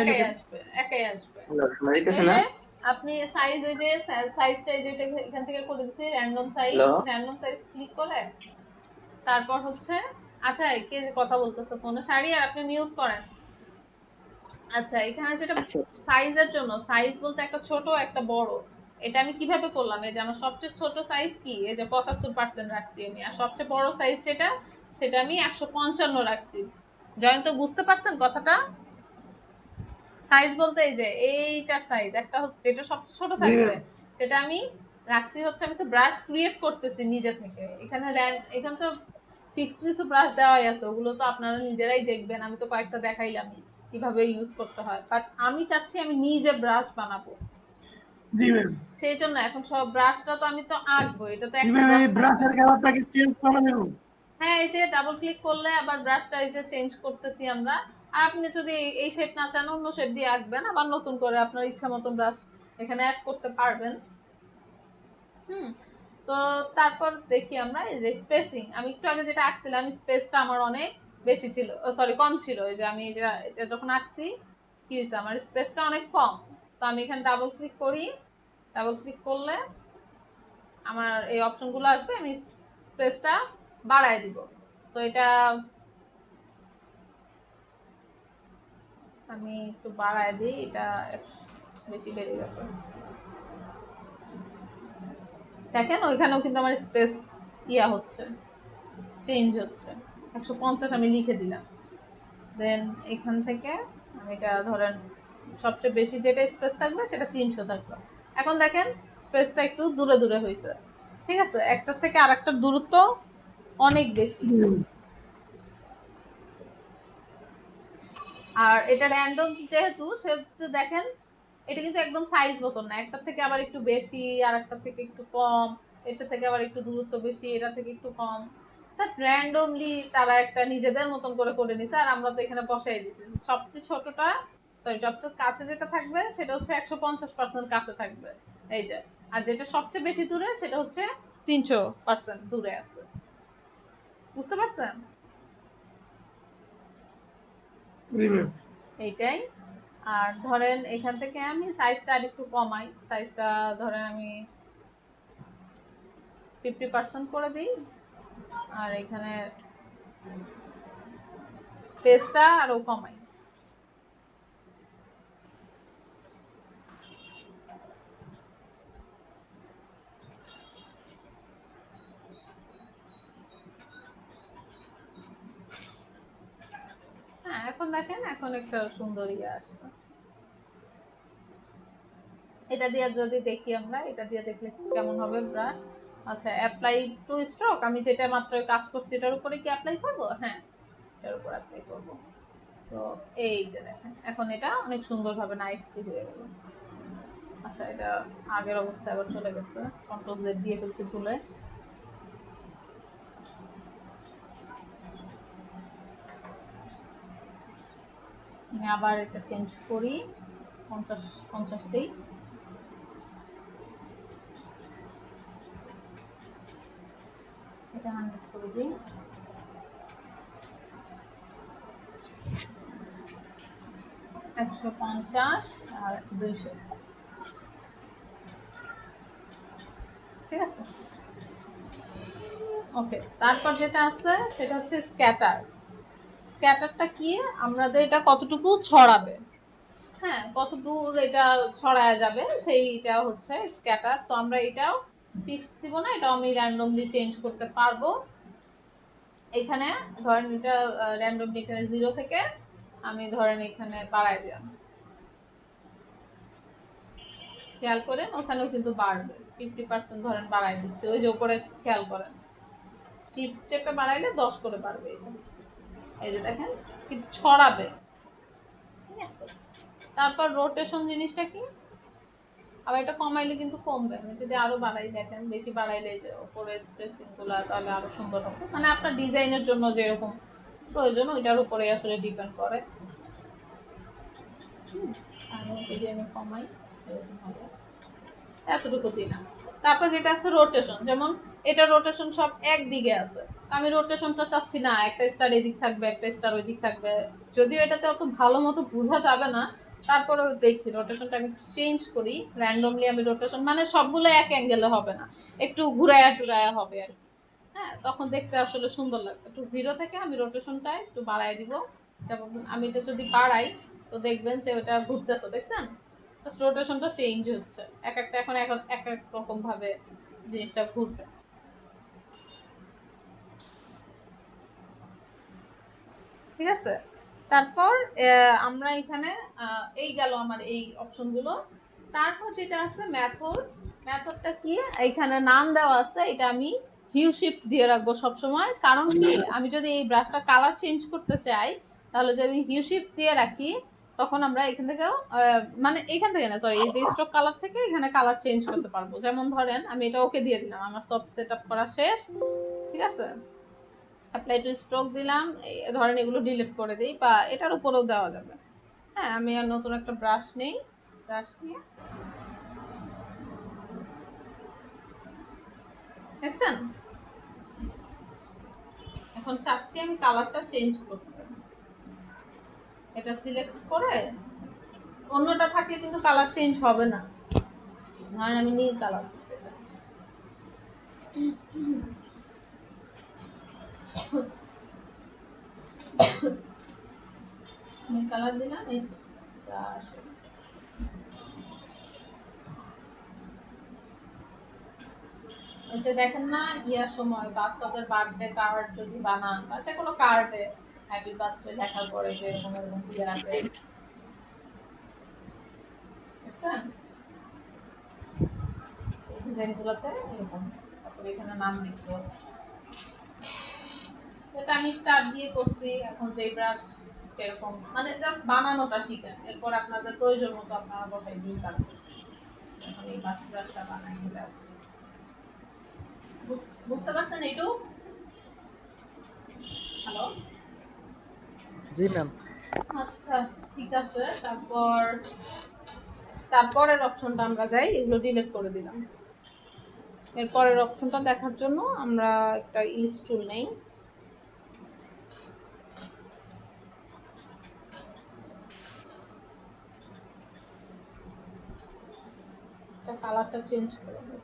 একাই আসবে। দিতেছে না? আপনি সাইজ, এই যে সাইজটা এই যে এখান থেকে করে দিচ্ছি র্যান্ডম সাইজ ক্লিক করে তারপর হচ্ছে, আচ্ছা কে কথা বলতেছে ফোনে? শাড়ি, আর আপনি মিউট করেন। আচ্ছা, এখানে যেটা সাইজের জন্য, সাইজ বলতে একটা ছোট একটা বড়, এটা আমি কিভাবে করলাম? এই যে আমার সবচেয়ে ছোট সাইজ কি, এই যে 75% রাখছি আমি, আর সবচেয়ে বড় সাইজ যেটা সেটা আমি 155 রাখছি। জয়ন্ত বুঝতে পারছেন কথাটা? সাইজ বলতে এই যে এইটার সাইজ একটা হচ্ছে যেটা সবচেয়ে ছোট জি থাকবে ম্যাম। সেটা আমি রাখছি হচ্ছে আমি তো ব্রাশ ক্রিয়েট করতেছি নিজে থেকে এখানে এখানে তো ফিক্সড কিছু ব্রাশ দেওয়াই আছে ওগুলো তো আপনারা নিজেরাই দেখবেন আমি তো কয়েকটা দেখাইলাম কিভাবে ইউজ করতে হয় বাট আমি চাচ্ছি আমি নিজে ব্রাশ বানাবো জি ম্যাম। সেই জন্য এখন সব ব্রাশটা তো আমি তো আঁকবো এটা তো জি একটা ম্যাম, ব্রাশ এই থাকবে ব্রাশের কালারটাকে চেঞ্জ করা যাবে? হ্যাঁ এই যে ডাবল ক্লিক করলে আবার ব্রাশটা এই যে চেঞ্জ করতেছি আমরা আর আপনি যদি এই শেপ না চান অন্য শেপ দিয়ে আঁকবেন আবার নতুন করে আপনার ইচ্ছা মতন ব্রাশ এখানে অ্যাড করতে পারবেন হুম তো তারপর দেখি আমরা এই যে স্পেসিং আমি একটু আগে যেটা আঁকছিলাম স্পেসটা আমার অনেক বেশি ছিল সরি কম ছিল এই যে আমি এটা যখন আঁকছি কি হয়েছে আমার স্পেসটা অনেক কম তো আমি এখানে ডাবল ক্লিক করি ডাবল ক্লিক করলে আমার এই অপশনগুলো আসবে আমি স্পেসটা বাড়ায় দিব তো এটা আমি একটু বাড়ায় দিই এটা বেশি বেড়ে গেছে দেখেন ওইখানেও কিন্তু আমার স্পেস ইয়া হচ্ছে চেঞ্জ হচ্ছে 150 আমি লিখে দিলাম দেন এখান থেকে আমি এটা ধরেন সবচেয়ে বেশি যেটা স্পেস থাকবে সেটা 300 থাকবে এখন দেখেন স্পেসটা একটু দূরে দূরে হয়েছে ঠিক আছে একটার থেকে আরেকটার দূরত্ব অনেক বেশি আর এটা র্যান্ডম যেহেতু সেহেতু দেখেন এটা কিন্তু একদম সাইজ মতন না একটা থেকে আবার একটু বেশি আর একটা থেকে একটু কম এটা থেকে আবার একটু দূরত্ব বেশি এটা থেকে একটু কম র্যান্ডমলি তারা একটা নিজেদের মতন করে করে নিছে আর আমরা তো এখানে বসাই দিছি সবচেয়ে ছোটটা সরি সবচেয়ে কাছে যেটা থাকবে সেটা হচ্ছে 150% কাছে থাকবে এই যে আর যেটা সবচেয়ে বেশি দূরে সেটা হচ্ছে 300% দূরে আছে বুঝতে পারছেন জি ম্যাম। এইটাই আর ধরেন এখান থেকে আমি সাইজটা আর একটু কমাই সাইজটা ধরেন আমি 50% করে দিই আর এখানে স্পেসটা আরো কমাই হ্যাঁ এখন দেখেন এখন একটা সুন্দর ইয়ে আসছে এটা দিয়ে যদি দেখি আমরা এটা দিয়ে দেখলে কেমন হবে ব্রাশ আচ্ছা অ্যাপ্লাই টু স্ট্রোক আমি যেটা মাত্র কাজ করছি এটার উপরে কি অ্যাপ্লাই করব হ্যাঁ এটার উপর অ্যাপ্লাই করব তো এই যে দেখেন এখন এটা অনেক সুন্দরভাবে নাইসলি হয়ে গেল আচ্ছা এটা আগের অবস্থায় আবার চলে গেছে কন্ট্রোল জেড দিয়ে ফেলছি ভুলে আমি আবার এটা চেঞ্জ করি 50 দিই এটা 100 করে দিই একশো 50 আর 200 ঠিক আছে ওকে তারপর যেটা আছে সেটা হচ্ছে স্ক্যাটার স্ক্যাটারটা কি আমাদের এটা কতটুকু ছড়াবে হ্যাঁ কত দূর এটা ছড়ায়া যাবে সেইটা হচ্ছে স্ক্যাটার তো আমরা এটাও ফিক্স দিব না এটা আমি র্যান্ডমলি চেঞ্জ করতে পারবো এখানে ধরেন এটা র্যান্ডমলি এখানে 0 থেকে আমি ধরেন এখানে বাড়ায় দিলাম খেয়াল করেন ওখানেও কিন্তু বাড়বে 50% ধরেন বাড়ায় দিচ্ছে ওই যে উপরে খেয়াল করেন টিপ চেপে বাড়াইলে 10 করে বাড়বে এই যে দেখেন কিন্তু ছড়াবে ঠিক আছে তারপর রোটেশন জিনিসটা কি আবার এটা কমাইলে কিন্তু কমবে আমি যদি আরো বাড়াই দেখেন বেশি বাড়াইলে যে উপরে স্পেসিং গুলা তাহলে আরো সুন্দর হবে মানে আপনার ডিজাইনের জন্য যেরকম প্রয়োজন ওইটার উপরে আসলে ডিপেন্ড করে আর যদি আমি কমাই এরকম হবে এতটুকু দিই না তারপর যেটা আছে রোটেশন যেমন এটা রোটেশন সব একদিকে আছে আমি রোটেশনটা চাচ্ছি না একটা স্টার এদিক থাকবে একটা স্টার ওই দিক থাকবে যদিও এটাতে অত ভালো মতো বোঝা যাবে না তারপরে দেখি রোটেশনটা আমি চেঞ্জ করি র্যান্ডমলি আমি রোটেশন মানে সবগুলো এক অ্যাঙ্গেলে হবে না একটু ঘুরায়া টুরায়া হবে আর কি হ্যাঁ তখন দেখতে আসলে সুন্দর লাগবে একটু 0 থেকে আমি রোটেশনটা একটু বাড়ায় দিব যেমন আমি এটা যদি বাড়াই তো দেখবেন যে ওটা ঘুরতেছে দেখছেন রোটেশনটা চেঞ্জ হচ্ছে এক একটা এখন এক এক রকম ভাবে জিনিসটা ঘুরবে ঠিক আছে তারপর আমরা এখানে এই গেল আমার এই অপশনগুলো। তারপর যেটা আছে মেথড, মেথডটা কি, এখানে নাম দেওয়া আছে, এটা আমি হিউ শিফট দিয়ে রাখবো সবসময়। কারণ কি, আমি যদি এই ব্রাশটা কালার চেঞ্জ করতে চাই তাহলে যদি আমি হিউ শিফট দিয়ে রাখি তখন আমরা এখান থেকেও মানে এখান থেকে না, সরি, এই যে স্ট্রোক কালার থেকে এখানে কালার চেঞ্জ করতে পারবো। যেমন ধরেন আমি এটা ওকে দিয়ে দিলাম, আমার সব সেট আপ করা শেষ, ঠিক আছে। অ্যাপ্লাই টু স্ট্রোক দিলাম, ধরেন এগুলো ডিলিট করে দিই, বা এটার উপরেও দেওয়া যাবে। হ্যাঁ, আমি আর নতুন একটা ব্রাশ নেই, ব্রাশ নিয়ে দেখছেন, এখন চাচ্ছি আমি কালারটা চেঞ্জ করতে। এটা সিলেক্ট করে, অন্যটা থাকলে কিন্তু কালার চেঞ্জ হবে না, ধরেন আমি নীল কালার করতে চাই। নীল কালার দিলাম, এই ব্রাশ। দেখেন না, ইয়ার সময় বাচ্চাদের বার্থডে কার্ড যদি বানান, বা যে কোনো কার্ডে হ্যাপি বার্থডে লেখার পরে যে এরকম এরকম দিয়ে রাখে, দেখছেন এই ডিজাইনগুলোতে এরকম। তারপরে এখানে নাম লিখবো, এটা আমি স্টার্ট দিয়ে করছি। এখন যে ব্রাশ সেরকম, মানে জাস্ট বানানোটা শিখেন, এরপর আপনাদের প্রয়োজন মতো আপনারা বসাই দিন পারবেন। এখন এই ব্রাশটা বানাই নিলাম, বুঝতে পারছেন একটু? হ্যালো, জি ম্যাম। আচ্ছা ঠিক আছে। তারপরের অপশনটা আমরা যাই, এগুলো ডিলিট করে দিলাম। এরপরের অপশনটা দেখার জন্য আমরা একটা ইলিপস টুল নেই, কালারটা চেঞ্জ করে দেব।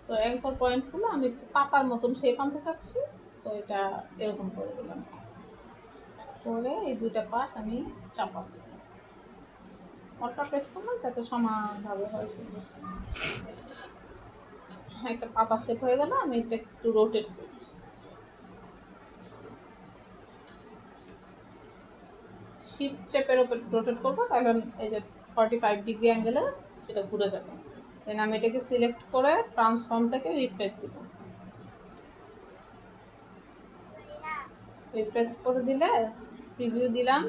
তো অ্যাঙ্কর পয়েন্টগুলো আমি পাতার মতন শেপ আনতে চাচ্ছি, তো এটা এরকম করে দিলাম, করে এই দুইটা পাশ আমি চাপাবো, অল্টা প্রেস করলাম যাতে সমানভাবে হয়। হ্যাঁ, একটা পাতা শেপ হয়ে গেল। আমি এটা একটু রোটেট করি, শিফট চেপের উপর রোটেট করবো, তাহলে এই যে 45 ডিগ্রি অ্যাঙ্গেলে সেটা ঘুরে যাবে। দেন আমি এটাকে সিলেক্ট করে ট্রান্সফর্ম থেকে রিফ্রেশ দিব, রিফ্রেশ করে দিলে প্রিভিউ দিলাম,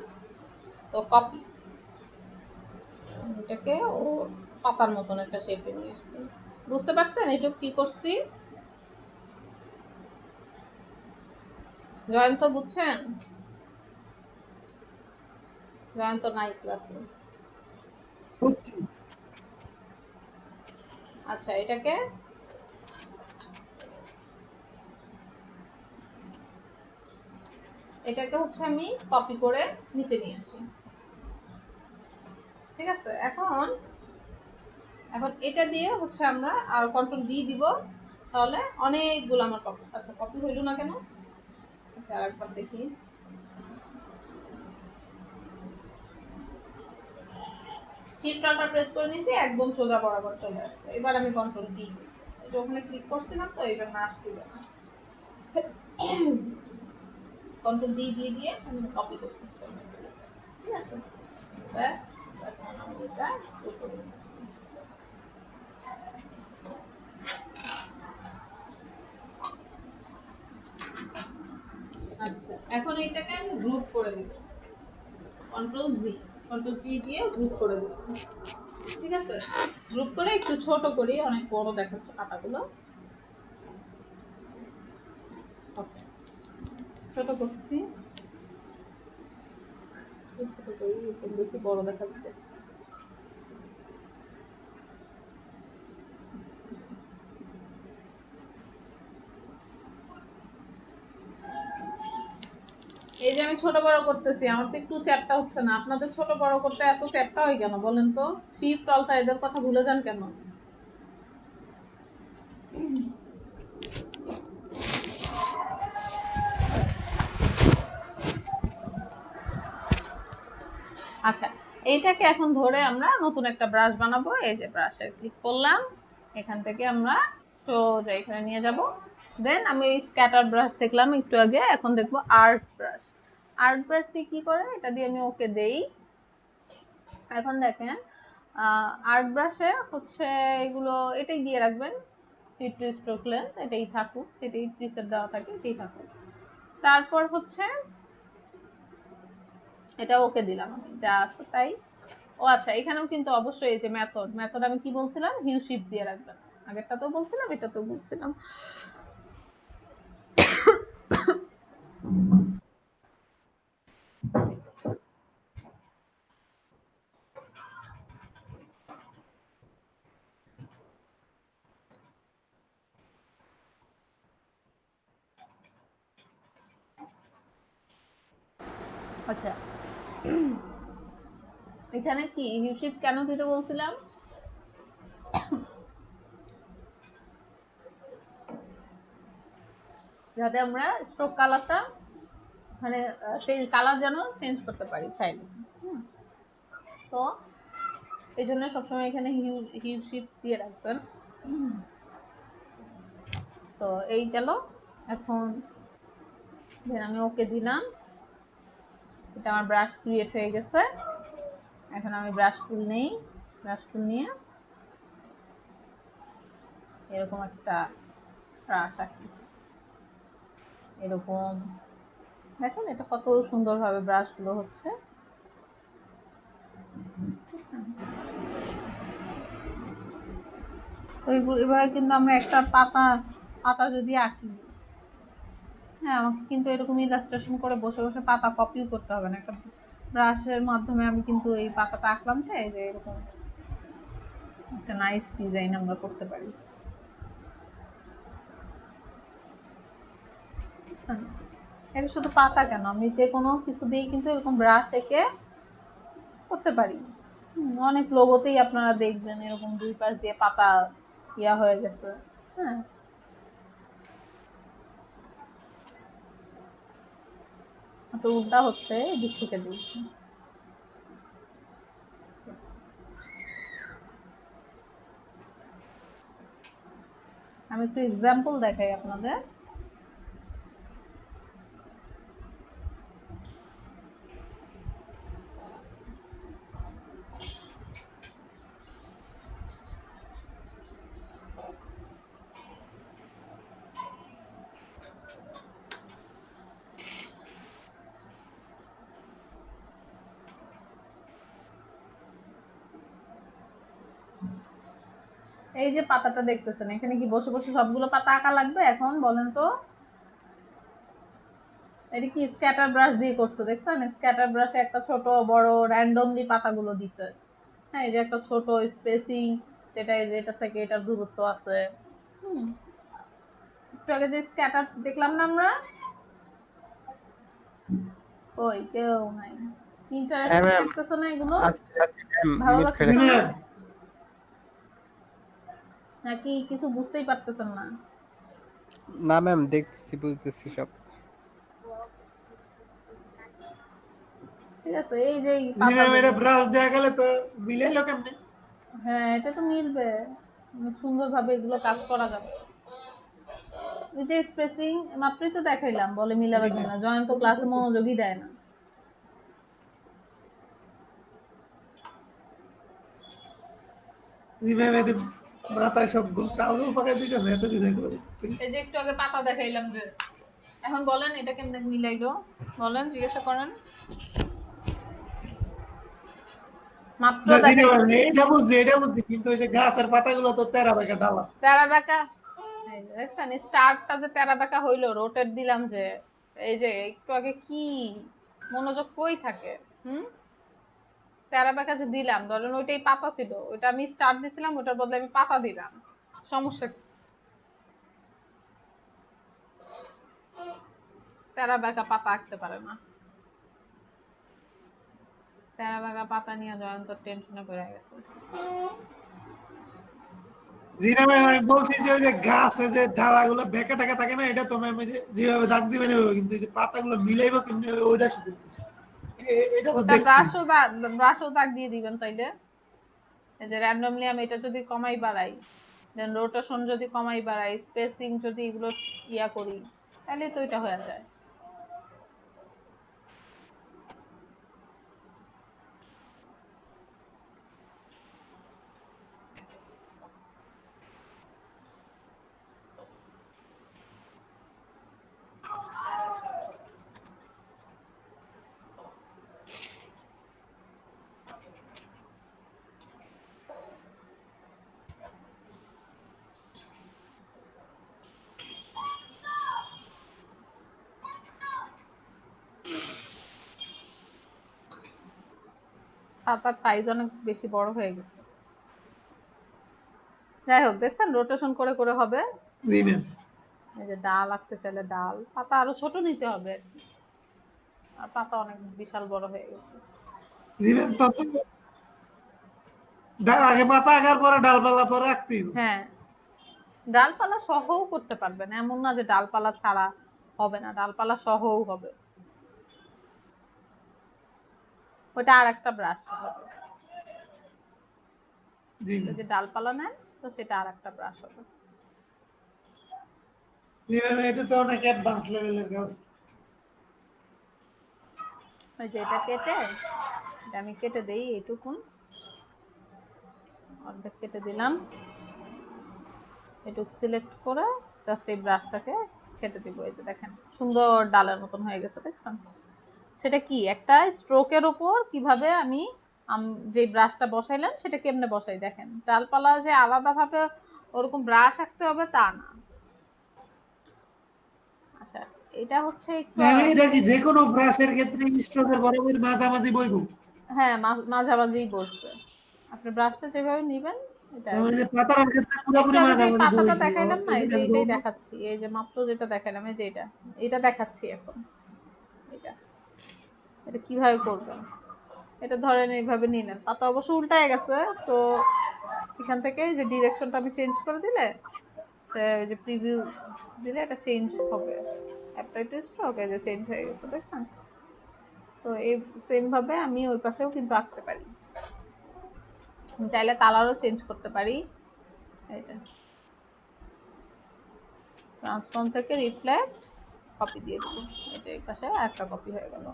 সো কপি, এটাকে ও পাতার মতন একটা শেপে নিয়ে আসছি। বুঝতে পারছেন এটা কি করছি? জয়ন্ত বুঝছেন? জয়ন্ত নাই ক্লাসে। আচ্ছা, এটাকে হচ্ছে আমি কপি করে নিচে নিয়ে আসি, ঠিক আছে। এখন এটা দিয়ে হচ্ছে আমরা আর কন্ট্রোল ডি দিব, তাহলে অনেকগুলো আমার কপি। আচ্ছা, কপি হইল না কেন? আচ্ছা, আরেকবার দেখি। শিফট আল্টা প্রেস করে নিতে একদম সোজা বরাবর চলে আসছে। এবার আমি কন্ট্রোল ডি, এটা ওখানে ক্লিক করছিলাম তো এই জন্য আসছিল না। কন্ট্রোল ডি দিয়ে আমি কপি করতে, ঠিক আছে। ব্যাস, এখন আমি এটা উপরে নিচ্ছি। আচ্ছা, এখন এটাকে আমি গ্রুপ করে দিব, কন্ট্রোল জি দিয়ে গ্রুপ করে দিব, ঠিক আছে। গ্রুপ করে একটু ছোট করি, অনেক বড় দেখাচ্ছে পাতাগুলো। ওকে, ছোট করছি, ছোট করি, একটু বেশি বড় দেখাচ্ছে। এই যে আমি ছোট বড় করতেছি, আমার তো একটু চ্যাপটা হচ্ছে না। আপনাদের ছোট বড় করতে এত চ্যাপটা হয় কেন বলেন তো? শিফট অল্টা এদের কথা ভুলে যান কেন? এইটাকে এখন ধরে আমরা নতুন একটা ব্রাশ বানাবো। এই যে ব্রাশে ক্লিক করলাম, এখান থেকে আমরা সোজা এখানে নিয়ে যাব। দেন আমি এই স্ক্যাটার ব্রাশ দেখলাম একটু আগে, এখন দেখবো আর্ট ব্রাশ। আর্ট ব্রাশ দিয়ে কি করে, এটা দিয়ে আমি ওকে দেই। এখন দেখেন আর্ট ব্রাশে হচ্ছে এগুলো এটাই দিয়ে রাখবেন, ফিট টু স্ট্রোক লেন্থ এটাই থাকুক, এটাই প্রিসেট দেওয়া থাকে, এটাই থাকুক। তারপর হচ্ছে এটা ওকে দিলাম আমি, যা আছে তাই। ও আচ্ছা, এখানেও কিন্তু অবশ্যই এই যে মেথড আমি কি বলছিলাম, হিউ শিফট দিয়ে রাখবেন। আগেরটাতেও বলছিলাম, এটাতেও বলছিলাম। আচ্ছা, এখানে কি হিউ শিফট কেন দিতে বলছিলাম, যাতে আমরা স্ট্রোক কালারটা মানে কালার যেন চেঞ্জ করতে পারি চাইলে। তো এই জন্য সবসময় এখানে হিউ শিফট দিয়ে রাখবেন। তো এই গেল, এখন আমি ওকে দিলাম। এটা আমার ব্রাশ ক্রিয়েট হয়ে গেছে। এখন আমি ব্রাশ টুল নেই, ব্রাশ টুল নিয়ে এরকম একটা ব্রাশ আঁকি। এরকম দেখেন এটা কত সুন্দরভাবে ব্রাশ গুলো হচ্ছে। এভাবে কিন্তু আমরা একটা পাতা যদি আঁকি, হ্যাঁ আমাকে কিন্তু এরকম ইলাস্ট্রেশন করে বসে বসে পাতা কপিও করতে হবে না, একটা ব্রাশের মাধ্যমে আমি কিন্তু এই পাতাটা আঁকলাম, যে এই যে এরকম একটা নাইস ডিজাইন আমরা করতে পারি। এটা শুধু পাতা কেন, আমি যে কোনো কিছু দিয়ে কিন্তু এরকম ব্রাশ এঁকে করতে পারি। অনেক লোগোতেই আপনারা দেখবেন এরকম দুই পাশ দিয়ে পাতা ইয়া হয়ে গেছে। হ্যাঁ, তো উল্টা হচ্ছে, এদিক থেকে দিচ্ছি। আমি একটু এক্সাম্পল দেখাই আপনাদের। এই যে পাতাটা দেখতেছেন, এখানে কি বসে বসে সবগুলো পাতা আঁকা লাগবে? এখন বলেন তো, এটা কি স্ক্যাটার ব্রাশ দিয়ে করছে? দেখছেন স্ক্যাটার ব্রাশে একটা ছোট বড় র্যান্ডমলি পাতাগুলো দিছে। হ্যাঁ, এই যে একটা ছোট স্পেসিং, সেটা এই যে এটা থেকে এটার দূরত্ব আছে। একটু আগে যে স্ক্যাটার দেখলাম না আমরা, ওই কেউ নাই, ইন্টারেস্টিং লাগতেছে না এগুলো? ভালো লাগছে না নাকি কিছু বুঝতেই পারতেছেন না? না ম্যাম, দেখতেছি, বুঝতেছি সব। ঠিক আছে, এই যে এটা ব্রাশ দেয়া গেলে তো মিলাইলো কেমনে? হ্যাঁ, এটা তো মিলবে, অনেক সুন্দরভাবে এগুলো কাজ করা যাবে। এই যে স্পেসিং মাত্রই তো দেখাইলাম, বলে মিলাবে কিনা, জয়েন তো ক্লাসে মনোযোগই দেয় না। জি ম্যাম, এটা মাথায় সব কাগজ পাকাই দিতেছে, এত ডিজাইন করে। এই যে একটু আগে পাতা দেখাইলাম যে, এখন বলেন এটা কেমনে মিলাইলো, বলেন, জিজ্ঞাসা করেন। মাত্র এটা বুঝছি, কিন্তু ওই যে গাছের পাতাগুলো তো তেরা বেঁকা ডালা। তেরা বেঁকা, দেখছেন স্টারটা যে তেরা বেঁকা হইলো, রোটেট দিলাম যে, এই যে একটু আগে কি মনোযোগ কই থাকে? তেরা বেঁকা যে দিলাম, ধরেন ওইটাই পাতা ছিল, ওইটা আমি স্টার দিছিলাম, ওটার বদলে আমি পাতা দিলাম, সমস্যা কি? তেরা বেঁকা পাতা আঁকতে পারে না, তেরা বেঁকা পাতা নিয়ে জয়ন্ত টেনশনে পড়ে গেছে। জি না ম্যাম, আমি বলছি যে ওই যে গাছে যে ডালাগুলো বেঁকা টাকা থাকে না, এটা তো ম্যাম যেভাবে দাগ দিবেন, কিন্তু এই যে পাতাগুলো মিলাইবো কেমনি ওইটা শুধু এটা তো ওটা দেখছি। ব্রাশও দাগ দিয়ে দিবেন তাইলে। এই যে র্যান্ডমলি আমি এটা যদি কমাই বাড়াই, দেন রোটেশন যদি কমাই বাড়াই, স্পেসিং যদি এগুলো ইয়া করি, তাহলে তো এটা হয়ে যায়। তার সাইজ অনেক বেশি বড় হয়ে গেছে। যাই হোক, দেখছেন রোটেশন করে করে হবে। জি ম্যাম। এই যে ডাল আঁকতে চাইলে ডাল, পাতা আরো ছোট নিতে হবে আর কি। আর পাতা অনেক বিশাল বড় হয়ে গেছে। জি ম্যাম, তো আগে পাতা আঁকার পরে ডালপালা পরে আঁকতে হবে। হ্যাঁ, ডালপালা সহও করতে পারবেন, এমন না যে ডালপালা ছাড়া হবে না, ডালপালা সহও হবে। ওটা আর একটা ব্রাশ হবে। জি ম্যাম। যদি ডালপালা নেন তো সেটা আর একটা ব্রাশ হবে। জি ম্যাম, এটা তো অনেক অ্যাডভান্স লেভেলের কাজ। ওই যে এটা কেটে, এটা আমি কেটে দেই এইটুকুন, অর্ধেক কেটে দিলাম। এটুকু সিলেক্ট করে জাস্ট এই ব্রাশটাকে কেটে দিব। এই যে দেখেন সুন্দর ডালের মতন হয়ে গেছে, দেখছেন? সেটা কি একটা স্ট্রোকের উপর কিভাবে আমি যে ব্রাশটা বসাইলাম সেটা কেমনে বসাই দেখেন। ডালপালা যে আলাদাভাবে ওরকম ব্রাশ আঁকতে হবে তা না। আচ্ছা, এটা হচ্ছে একটু ম্যাম, এটা কি যে কোনো ব্রাশের ক্ষেত্রে স্ট্রোকের বরাবর মাঝামাঝি বইব? হ্যাঁ, মাঝামাঝিই বসবে। আপনি ব্রাশটা যেভাবে নিবেন এটা ওই যে পাতার ক্ষেত্রে পুরোপুরি একটু আগে যে মাঝামাঝি পাতাটা বইছি। দেখাইলাম না, এই যে এটা এটাই দেখাচ্ছি। এই যে মাত্র যেটা দেখাইলাম, এই যে এটা দেখাচ্ছি এখন। এটা এটা কিভাবে করবেন, এটা ধরেন এইভাবে নিলেন, পাতা অবশ্য উল্টায় গেছে, তো এখান থেকে যে ডিরেকশনটা আমি চেঞ্জ করে দিলে, যে প্রিভিউ দিলে এটা চেঞ্জ হবে। অ্যাপ্লাই টু স্ট্রোক, এই যে চেঞ্জ হয়ে গেছে, দেখছেন? তো এই সেম ভাবে আমি ওই পাশেও কিন্তু আঁকতে পারি। চাইলে কালারও চেঞ্জ করতে পারি। এই যে ট্রান্সফর্ম থেকে রিফ্লেক্ট, কপি দিয়ে দিব। এই যে এই পাশে একটা কপি হয়ে গেল।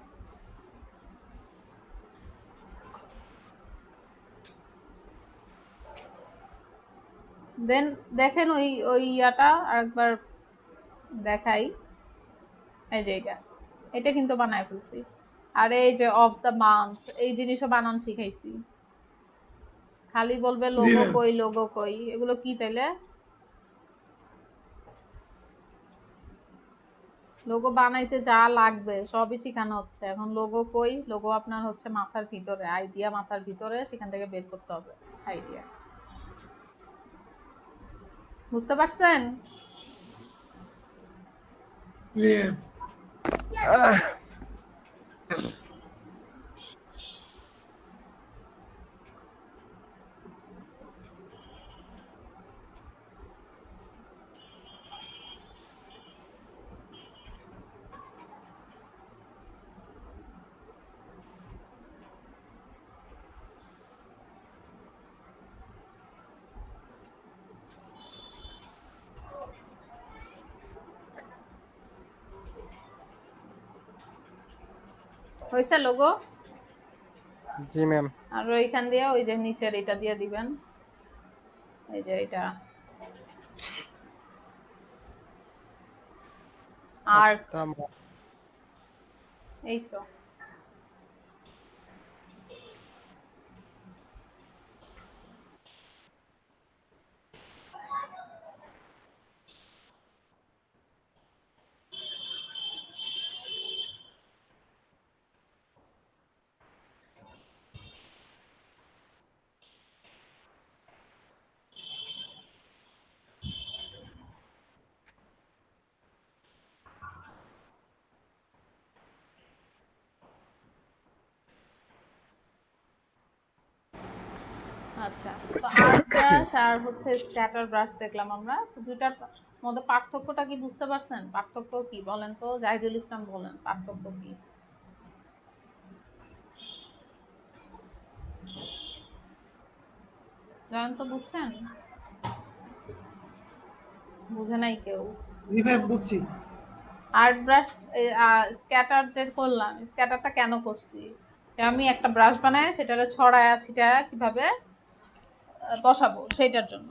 দেন দেখেন ওই ওই ইয়াটা আরেকবার দেখাই। এই যে এটা কিন্তু বানায় ফেলছি। আর এই যে অফ দ্য মান্থ, এই জিনিসও বানান শিখাইছি। খালি বলবে জি লোগো ম্যাম। কই, লোগো কই, এগুলো কি তাইলে? লোগো বানাইতে যা লাগবে সবই শেখানো হচ্ছে এখন। লোগো কই, লোগো আপনার হচ্ছে মাথার ভিতরে, আইডিয়া মাথার ভিতরে, সেখান থেকে বের করতে হবে আইডিয়া। বুঝতে পারছেন? জি ম্যাম। হয়েছে লোগো? জি ম্যাম। আর ওইখান দিয়ে ওই যে নিচের এটা দিয়ে দিবেন। এই যে এটা আর এই তো। আচ্ছা, তো আর্ট ব্রাশ আর হচ্ছে স্ক্যাটার ব্রাশ দেখলাম আমরা। তো দুইটার মধ্যে পার্থক্যটা কি বুঝতে পারছেন? পার্থক্য কি বলেন তো, জাহিদুল ইসলাম বলেন পার্থক্য কি? জয়ন্ত বুঝছেন? বুঝে নাই কেউ। জি ম্যাম বুঝছি। আর্ট ব্রাশ স্ক্যাটার যে করলাম, স্ক্যাটারটা কেন করছি, যে আমি একটা ব্রাশ বানায় সেটারে ছড়ায়া ছিটায়া কিভাবে বসাবো সেটার জন্য।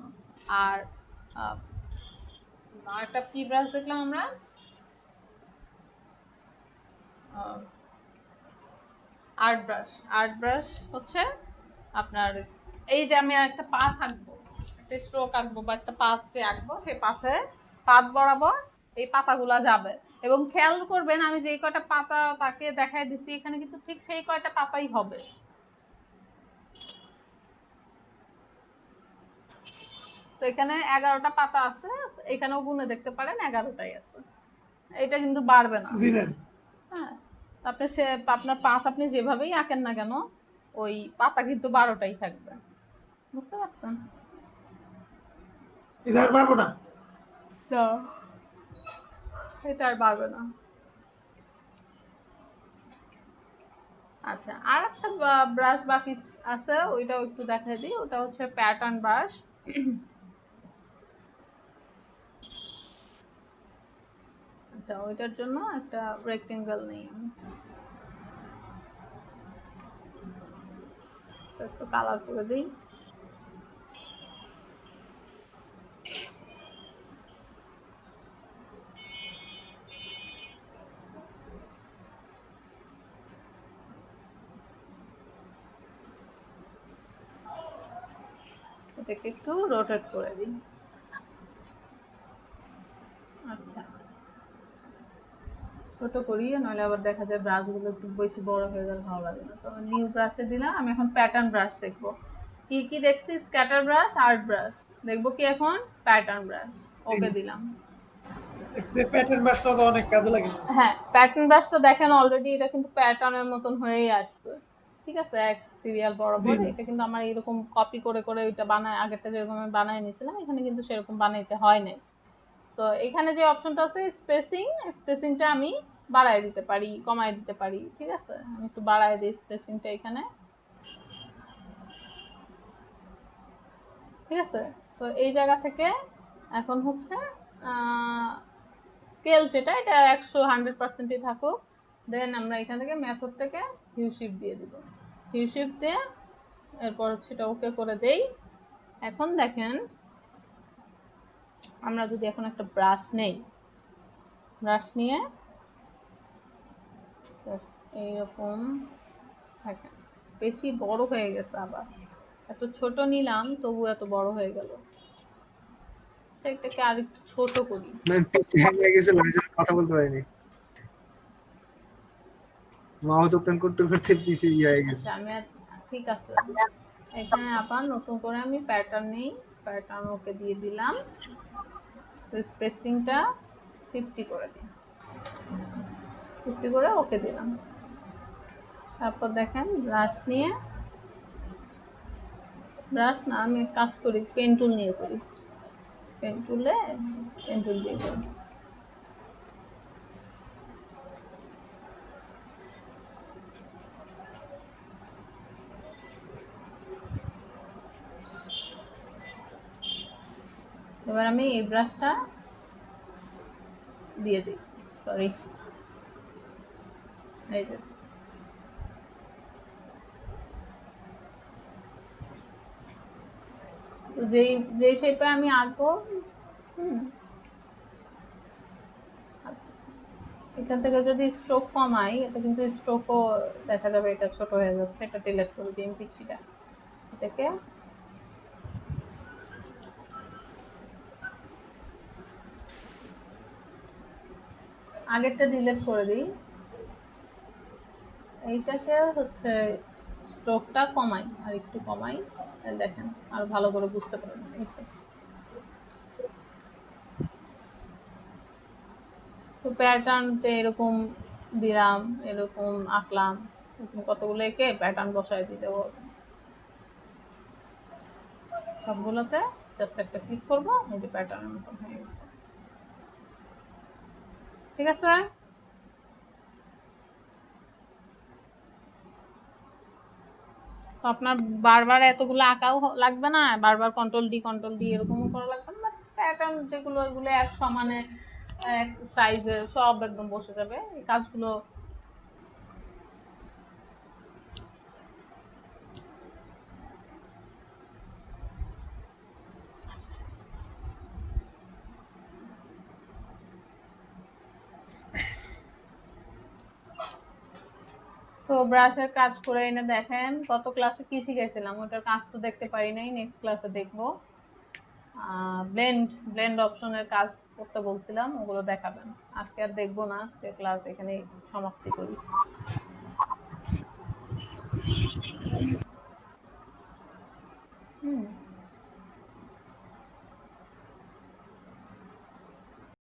আর আহ, একটা কি ব্রাশ দেখলাম আমরা, আর্ট ব্রাশ। আর্ট ব্রাশ হচ্ছে আপনার এই যে আমি একটা পাত আঁকবো, একটা স্ট্রোক আঁকবো বা একটা পাত যে আঁকবো, সেই পাতে পাত বরাবর এই পাতাগুলা যাবে। এবং খেয়াল করবেন আমি যে কয়টা পাতা তাকে দেখাই দিচ্ছি এখানে কিন্তু ঠিক সেই কয়টা পাতাই হবে। তো এখানে 11টা পাতা আছে, এখানেও গুনে দেখতে পারেন 11টাই আছে, এটা কিন্তু বাড়বে না। জি ম্যাম। হ্যাঁ, আপনি সে আপনার পাত আপনি যেভাবেই আঁকেন না কেন ওই পাতা কিন্তু 12টাই থাকবে, বুঝতে পারছেন? এটা আর পারবো না। তো এটা আর বাড়বে না। আচ্ছা, আর একটা ব্রাশ বাকি আছে, ওইটাও একটু দেখাই দিই। ওটা হচ্ছে প্যাটার্ন ব্রাশ। আচ্ছা, ওইটার জন্য একটা রেক্টেঙ্গেল নেই আমি, একটু কালার করে দিই। এটাকে একটু রোটেট করে দিই। আচ্ছা, ছোট করি, নইলে আবার দেখা যায় ব্রাশ গুলো একটু বেশি বড় হয়ে গেলে ভালো লাগে না। তো নিউ ব্রাশে দিলাম। আমি এখন প্যাটার্ন ব্রাশ দেখবো। কি কি দেখছি? Scatter brush, art brush. দেখবো কি এখন? Pattern brush. ওকে দিলাম। প্যাটার্ন ব্রাশটা তো অনেক কাজে লাগে। হ্যাঁ, প্যাটার্ন ব্রাশটা দেখেন অলরেডি এটা কিন্তু প্যাটার্নের মতন হয়েই আসছে। ঠিক আছে, এক সিরিয়াল বরাবর এটা কিন্তু আমার এরকম কপি করে করে এটা বানায়, আগেরটা যেরকম আমি বানায় নিয়েছিলাম এখানে কিন্তু সেরকম বানাইতে হয় নাই। তো এখানে যে অপশনটা আছে স্পেসিং, স্পেসিংটা আমি বাড়ায় দিতে পারি, কমায় দিতে পারি। ঠিক আছে, আমি একটু বাড়ায় দিই স্পেসিংটা এখানে। ঠিক আছে, তো এই জায়গা থেকে এখন হচ্ছে স্কেল যেটা, এটা 100% থাকুক। দেন আমরা এখান থেকে মেথড থেকে হিউ শিফট দিয়ে দিব। হিউ শিফট দিয়ে এরপর হচ্ছে এটা ওকে করে দেই। এখন দেখেন আমরা যদি এখন একটা ব্রাশ নেই, ব্রাশ নিয়ে এইরকম দেখেন বেশি বড় হয়ে গেছে, আবার এত ছোট নিলাম তবু এত বড় হয়ে গেল। এটাকে আর একটু ছোট করি। ম্যাম পিছে হয়ে গেছে, মানুষের কথা বলতে পারিনি। মাউথ ওপেন করতে করতে পিছে হয়ে গেছে। আচ্ছা, আমি ঠিক আছে, এখানে আবার নতুন করে আমি প্যাটার্ন নেই, প্যাটার্ন ওকে দিয়ে দিলাম। তো স্পেসিংটা 50 করে দিই, 50 করে ওকে দিলাম। তারপর দেখেন ব্রাশ নিয়ে, ব্রাশ না আমি কাজ করি পেন টুল নিয়ে করি, পেন টুলে পেন টুল দিয়ে করি। এবার আমি এই ব্রাশটা দিয়ে দিই, সরি এই যে যেই যেই শেপে আমি আঁকবো, এখান থেকে যদি স্ট্রোক কমাই, এটা কিন্তু স্ট্রোকও দেখা যাবে এটা ছোট হয়ে যাচ্ছে, এটা ডিলিট করে দিই পিচ্ছিটা। এটাকে আগেরটা ডিলিট করে দিই, এইটাকে হচ্ছে স্ট্রোকটা কমাই, আর একটু কমাই, দেখেন আর ভালো করে বুঝতে পারবেন। তো প্যাটার্ন যে এরকম দিলাম, এরকম আঁকলাম, কতগুলো এঁকে প্যাটার্ন বসায় দিতে হবে। সবগুলোতে জাস্ট একটা ক্লিক করবো, এই যে প্যাটার্নের মতন হয়ে গেছে। ঠিক আছে, তো আপনার বারবার এতগুলো আঁকাও লাগবে না, বারবার কন্ট্রোল ডি এরকমও করা লাগবে না, বাট প্যাটার্ন যেগুলো ওইগুলো এক সমানে এক সাইজে সব একদম বসে যাবে এই কাজগুলো। তো ব্রাশের কাজ করে এনে দেখেন, গত ক্লাসে কি শিখেছিলাম ওটার কাজ তো দেখতে পারি নাই, নেক্সট ক্লাসে দেখবো। ব্লেন্ড অপশনের কাজ করতে বলছিলাম, ওগুলো দেখাবেন। আজকে আর দেখবো না, আজকে ক্লাস এখানেই সমাপ্তি করি। হুম